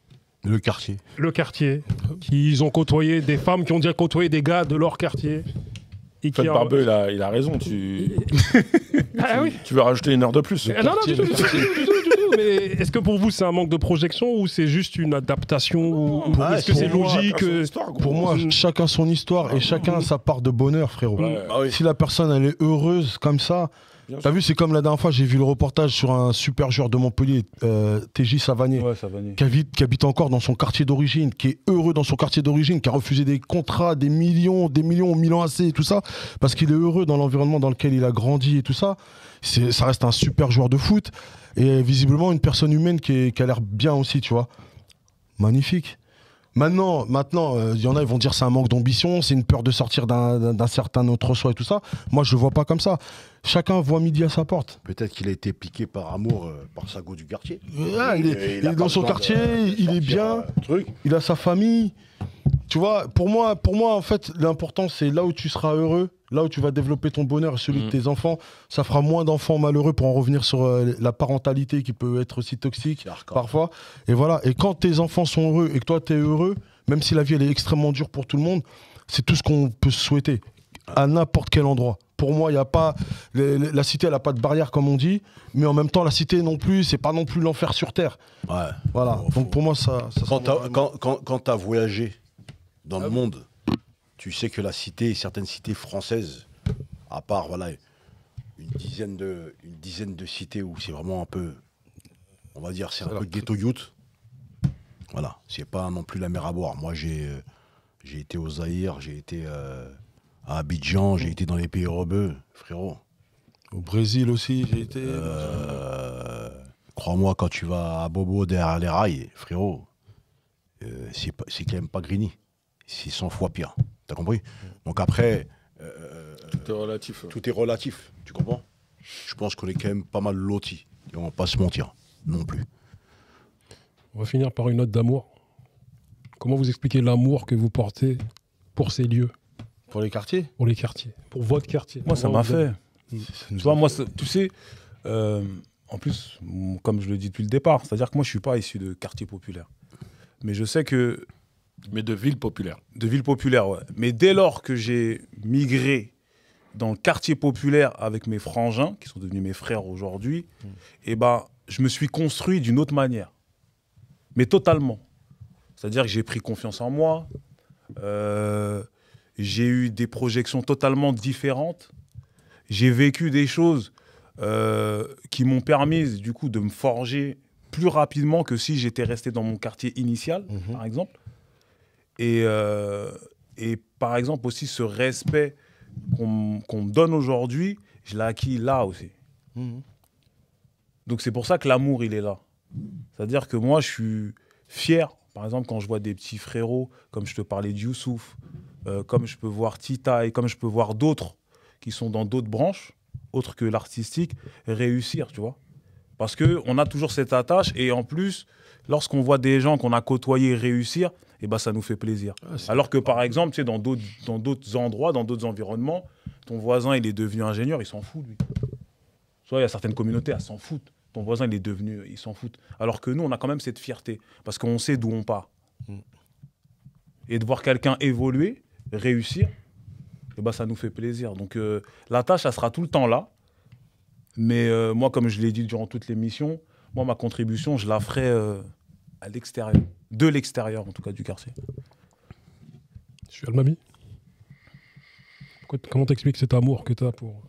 Le quartier. Le quartier. Ils ont côtoyé des femmes qui ont déjà côtoyé des gars de leur quartier. Et Fred Barbeux, il a raison. Ah oui. Tu veux rajouter une heure de plus? Non, du tout. Mais est-ce que pour vous, c'est un manque de projection ou c'est juste une adaptation ou est-ce que c'est logique? Pour moi, chacun son histoire et chacun sa part de bonheur, frérot. Ouais. Si la personne, elle est heureuse comme ça... T'as vu, c'est comme la dernière fois, j'ai vu le reportage sur un super joueur de Montpellier, TJ Savanier, qui habite encore dans son quartier d'origine, qui est heureux dans son quartier d'origine, qui a refusé des contrats, des millions au Milan AC et tout ça, parce qu'il est heureux dans l'environnement dans lequel il a grandi et tout ça. Ça reste un super joueur de foot et visiblement une personne humaine qui a l'air bien aussi, tu vois. Magnifique. Maintenant, il y en a, ils vont dire c'est un manque d'ambition, c'est une peur de sortir d'un certain autre soi et tout ça. Moi, je le vois pas comme ça. Chacun voit midi à sa porte. Peut-être qu'il a été piqué par amour par sa go du quartier. Ouais, il est dans son quartier, il est bien, il a sa famille. Tu vois, pour moi, en fait, l'important, c'est là où tu seras heureux, là où tu vas développer ton bonheur et celui de tes enfants. Ça fera moins d'enfants malheureux pour en revenir sur la parentalité qui peut être aussi toxique parfois. Et voilà. Et quand tes enfants sont heureux et que toi, tu es heureux, même si la vie, elle est extrêmement dure pour tout le monde, c'est tout ce qu'on peut se souhaiter à n'importe quel endroit. Pour moi, il y a pas la cité, elle n'a pas de barrière comme on dit, mais en même temps, la cité non plus, c'est pas non plus l'enfer sur terre. Ouais. Voilà. Donc pour moi, ça quand tu as voyagé dans le monde, tu sais que certaines cités françaises, à part voilà, une dizaine de cités où c'est vraiment un peu, on va dire, c'est un peu ghetto youth. Voilà, c'est pas non plus la mer à boire. Moi, j'ai été au Zaïre, j'ai été à Abidjan, j'ai été dans les pays rebeux, frérot. Au Brésil aussi, j'ai été. Crois-moi, quand tu vas à Bobo derrière les rails, frérot, c'est quand même pas Grigny. C'est 100 fois pire. T'as compris? Donc après... tout est relatif. Tout est relatif, tu comprends? Je pense qu'on est quand même pas mal lotis. Et on va pas se mentir, non plus. On va finir par une note d'amour. Comment vous expliquez l'amour que vous portez pour ces lieux? Pour les quartiers? Pour les quartiers. Pour votre quartier. Moi, ça m'a fait. Tu vois, moi, tu sais, en plus, comme je le dis depuis le départ, c'est-à-dire que moi, je suis pas issu de quartier populaire. Mais je sais que... Mais de ville populaire. De ville populaire, ouais. Mais dès lors que j'ai migré dans le quartier populaire avec mes frangins, qui sont devenus mes frères aujourd'hui, eh ben, je me suis construit d'une autre manière. Mais totalement. C'est-à-dire que j'ai pris confiance en moi, j'ai eu des projections totalement différentes, j'ai vécu des choses qui m'ont permis, du coup, de me forger plus rapidement que si j'étais resté dans mon quartier initial, par exemple. Et par exemple aussi ce respect qu'on me donne aujourd'hui, je l'ai acquis là aussi. Donc c'est pour ça que l'amour, il est là. C'est-à-dire que moi, je suis fier, par exemple, quand je vois des petits frérots, comme je te parlais de Youssouf, comme je peux voir Tita et comme je peux voir d'autres qui sont dans d'autres branches, autres que l'artistique, réussir, tu vois. Parce qu'on a toujours cette attache et en plus, lorsqu'on voit des gens qu'on a côtoyés réussir, eh ben, ça nous fait plaisir. Alors que par exemple, tu sais, dans d'autres endroits, dans d'autres environnements, ton voisin, il est devenu ingénieur, il s'en fout, lui. Soit il y a certaines communautés, elles s'en foutent. Ton voisin, il est devenu, il s'en fout. Alors que nous, on a quand même cette fierté, parce qu'on sait d'où on part. Et de voir quelqu'un évoluer, réussir, eh ben, ça nous fait plaisir. Donc la tâche, ça sera tout le temps là. Mais moi, comme je l'ai dit durant toute l'émission, moi, ma contribution, je la ferai à l'extérieur. De l'extérieur, en tout cas, du quartier. Je suis Almami. Comment t'expliques cet amour que tu as pour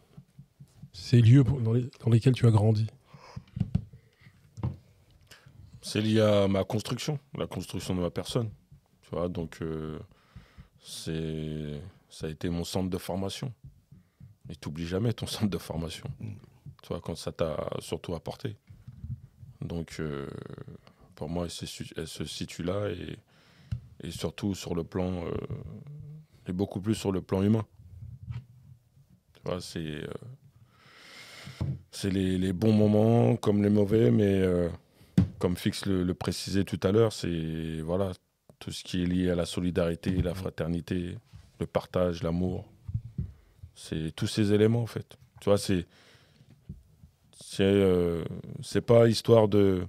ces lieux dans lesquels tu as grandi? C'est lié à ma construction, la construction de ma personne. Tu vois, donc ça a été mon centre de formation. Et t'oublies jamais ton centre de formation. Tu vois, quand ça t'a surtout apporté. Donc, pour moi, elle se situe là et surtout sur le plan, et beaucoup plus sur le plan humain. Tu vois, c'est les bons moments comme les mauvais, mais comme Fix le précisait tout à l'heure, c'est voilà, tout ce qui est lié à la solidarité, la fraternité, le partage, l'amour. C'est tous ces éléments, en fait. Tu vois, c'est pas histoire de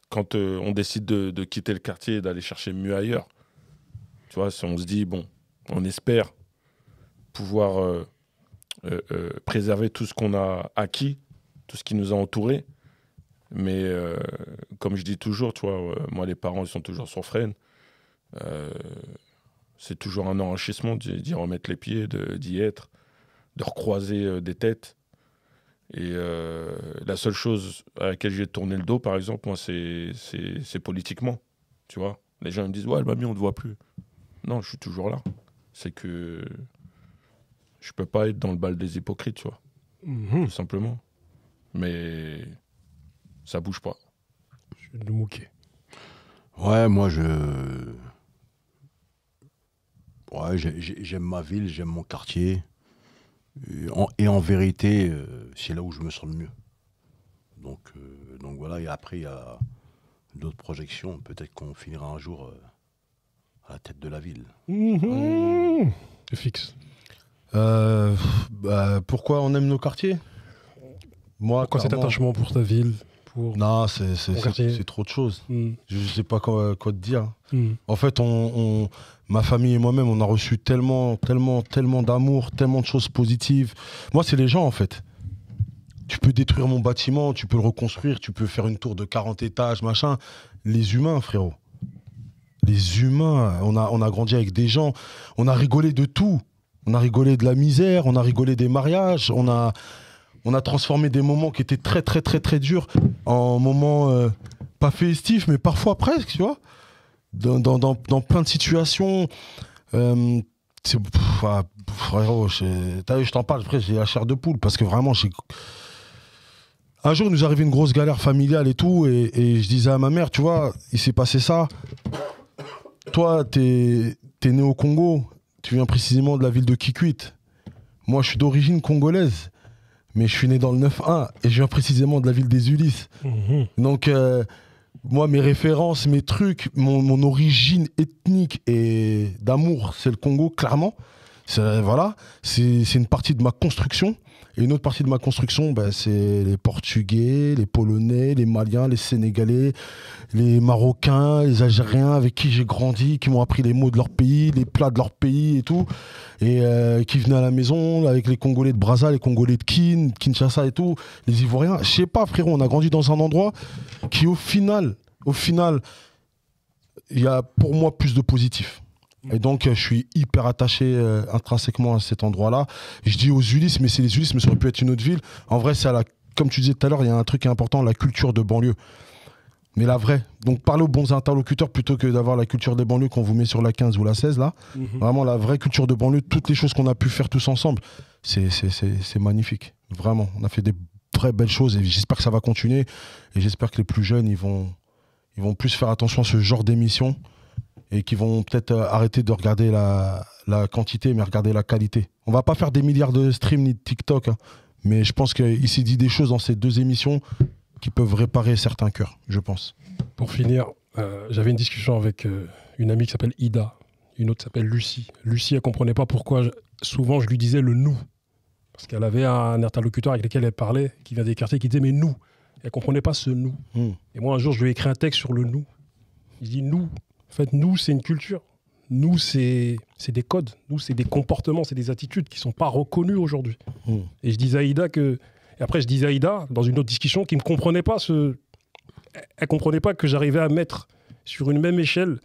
quand on décide de quitter le quartier et d'aller chercher mieux ailleurs, tu vois, si on se dit, bon, on espère pouvoir préserver tout ce qu'on a acquis, tout ce qui nous a entourés. Mais comme je dis toujours, tu vois, moi, les parents, ils sont toujours sur freine. C'est toujours un enrichissement d'y remettre les pieds, d'y être, de recroiser des têtes. Et la seule chose à laquelle j'ai tourné le dos, par exemple, moi, c'est politiquement. Tu vois, les gens me disent, ouais, mamie, on ne te voit plus. Non, je suis toujours là. C'est que je peux pas être dans le bal des hypocrites, tu vois. Tout simplement. Mais ça bouge pas. Je vais le moquer. Ouais, moi, ouais, j'aime ma ville, j'aime mon quartier. Et en vérité, c'est là où je me sens le mieux. Donc voilà, et après, il y a d'autres projections. Peut-être qu'on finira un jour à la tête de la ville. C'est fixe. Pourquoi on aime nos quartiers? Moi, Pourquoi cet attachement pour ta ville, pour... Non, quartier. c'est trop de choses. Je sais pas quoi te dire. Mm. En fait, ma famille et moi-même, on a reçu tellement d'amour, tellement de choses positives. Moi, c'est les gens, en fait. Tu peux détruire mon bâtiment, tu peux le reconstruire, tu peux faire une tour de 40 étages, machin. Les humains, frérot. Les humains, on a grandi avec des gens. On a rigolé de tout. On a rigolé de la misère, on a rigolé des mariages, on a transformé des moments qui étaient très, très, très, très durs en moments pas festifs, mais parfois presque, tu vois. Dans plein de situations. Frérot, t'as vu, je t'en parle, après j'ai la chair de poule, parce que vraiment, un jour, il nous arrivait une grosse galère familiale et tout, et je disais à ma mère, tu vois, il s'est passé ça. Toi, t'es né au Congo, tu viens précisément de la ville de Kikwit. Moi, je suis d'origine congolaise, mais je suis né dans le 9-1 et je viens précisément de la ville des Ulysses. Donc, moi, mes références, mes trucs, mon origine ethnique et d'amour, c'est le Congo, clairement. Voilà, c'est une partie de ma construction. Et une autre partie de ma construction, c'est les Portugais, les Polonais, les Maliens, les Sénégalais, les Marocains, les Algériens avec qui j'ai grandi, qui m'ont appris les mots de leur pays, les plats de leur pays et tout. Et qui venaient à la maison avec les Congolais de Brazza, les Congolais de Kinshasa et tout, les Ivoiriens. Je sais pas, frérot, on a grandi dans un endroit qui, au final, il y a pour moi plus de positif. Et donc, je suis hyper attaché intrinsèquement à cet endroit-là. Je dis aux Ulysses, mais c'est les Ulysses, mais ça aurait pu être une autre ville. En vrai, c'est comme tu disais tout à l'heure, il y a un truc important, la culture de banlieue. Mais la vraie. Donc, parlez aux bons interlocuteurs plutôt que d'avoir la culture des banlieues qu'on vous met sur la 15 ou la 16, là. Vraiment, la vraie culture de banlieue, toutes les choses qu'on a pu faire tous ensemble, c'est magnifique. Vraiment, on a fait des très belles choses et j'espère que ça va continuer. Et j'espère que les plus jeunes, ils vont plus faire attention à ce genre d'émissions. Et qui vont peut-être arrêter de regarder la quantité, mais regarder la qualité. On va pas faire des milliards de streams ni de TikTok, hein, mais je pense qu'il s'est dit des choses dans ces deux émissions qui peuvent réparer certains cœurs, je pense. Pour finir, j'avais une discussion avec une amie qui s'appelle Ida, une autre s'appelle Lucie. Lucie, elle comprenait pas pourquoi souvent je lui disais le nous. Parce qu'elle avait un interlocuteur avec lequel elle parlait, qui vient des quartiers, qui disait mais nous. Elle comprenait pas ce nous. Et moi, un jour, je lui ai écrit un texte sur le nous. Il dit nous. En fait, nous, c'est une culture. Nous, c'est des codes. Nous, c'est des comportements, c'est des attitudes qui ne sont pas reconnues aujourd'hui. Et je disais à Aïda que... Et après, je disais à Aïda, dans une autre discussion, qui ne comprenait pas Elle ne comprenait pas que j'arrivais à mettre sur une même échelle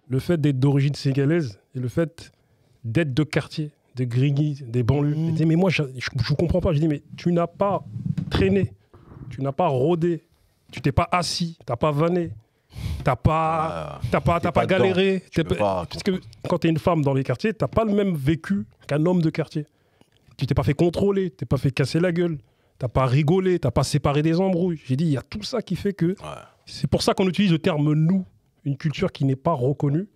le fait d'être d'origine sénégalaise et le fait d'être de quartier, de Grigny, des banlieues. Elle disait, mais moi, je ne comprends pas. Je dis, mais tu n'as pas traîné, tu n'as pas rôdé, tu t'es pas assis, tu n'as pas vanné. T'as pas galéré. Parce que quand t'es une femme dans les quartiers, t'as pas le même vécu qu'un homme de quartier. Tu t'es pas fait contrôler, t'es pas fait casser la gueule, t'as pas rigolé, t'as pas séparé des embrouilles. J'ai dit, il y a tout ça qui fait que... C'est pour ça qu'on utilise le terme « nous », une culture qui n'est pas reconnue,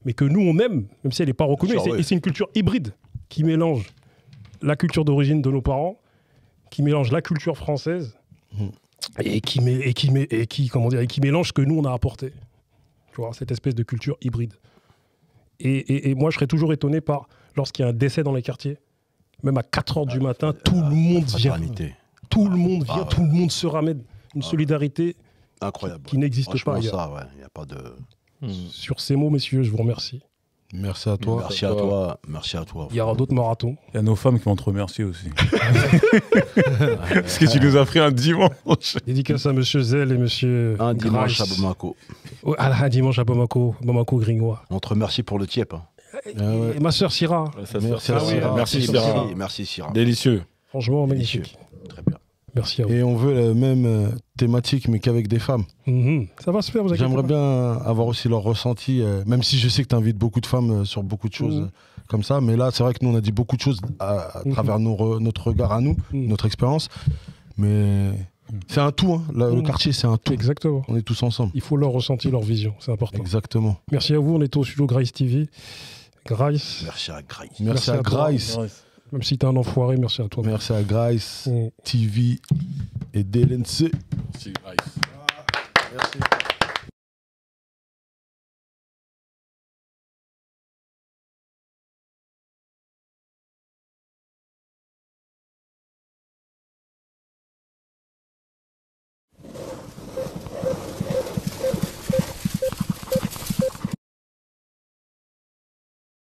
mais que nous, on aime, même si elle n'est pas reconnue. Et c'est une culture hybride qui mélange la culture d'origine de nos parents, qui mélange la culture française, et qui mélange ce que nous on a apporté, tu vois, cette espèce de culture hybride. Et moi je serais toujours étonné par lorsqu'il y a un décès dans les quartiers, même à 4h du matin, tout le monde vient, tout le monde se ramène, une solidarité Incroyable. qui n'existe pas Franchement, ailleurs. ça, ouais, il n'y a pas de... Sur ces mots, messieurs, je vous remercie. Merci à toi. Merci à toi. Merci à toi. Il y aura d'autres marathons. Il y a nos femmes qui vont te remercier aussi. Parce que tu nous as pris un dimanche. Dédicace à monsieur Zell et monsieur Un dimanche Grace. à Bamako. Oh, un dimanche à Bamako, Bamako Gringois. On te remercie pour le tiep. Hein. Ouais. Et ma sœur Syrah, Merci Ah à oui, Syrah. merci, Syrah. Syrah. Merci Syrah. Délicieux. franchement Délicieux. magnifique. Très bien. Merci à vous. Et on veut la même thématique, mais qu'avec des femmes. Ça va se faire, vous inquiétez J'aimerais pas. bien avoir aussi leur ressenti, même si je sais que tu invites beaucoup de femmes sur beaucoup de choses comme ça. Mais là, c'est vrai que nous, on a dit beaucoup de choses à travers notre regard à nous, notre expérience. Mais c'est un tout. Hein. Le quartier, c'est un tout. Exactement. On est tous ensemble. Il faut leur ressenti, leur vision, c'est important. Exactement. Merci à vous, on est au studio Grace TV. Grace, Merci à Grace. Merci à toi. Grace. même si t'es un enfoiré, merci à toi. Merci à Grace, Mm. TV et DLNC. Merci, Ice. Merci.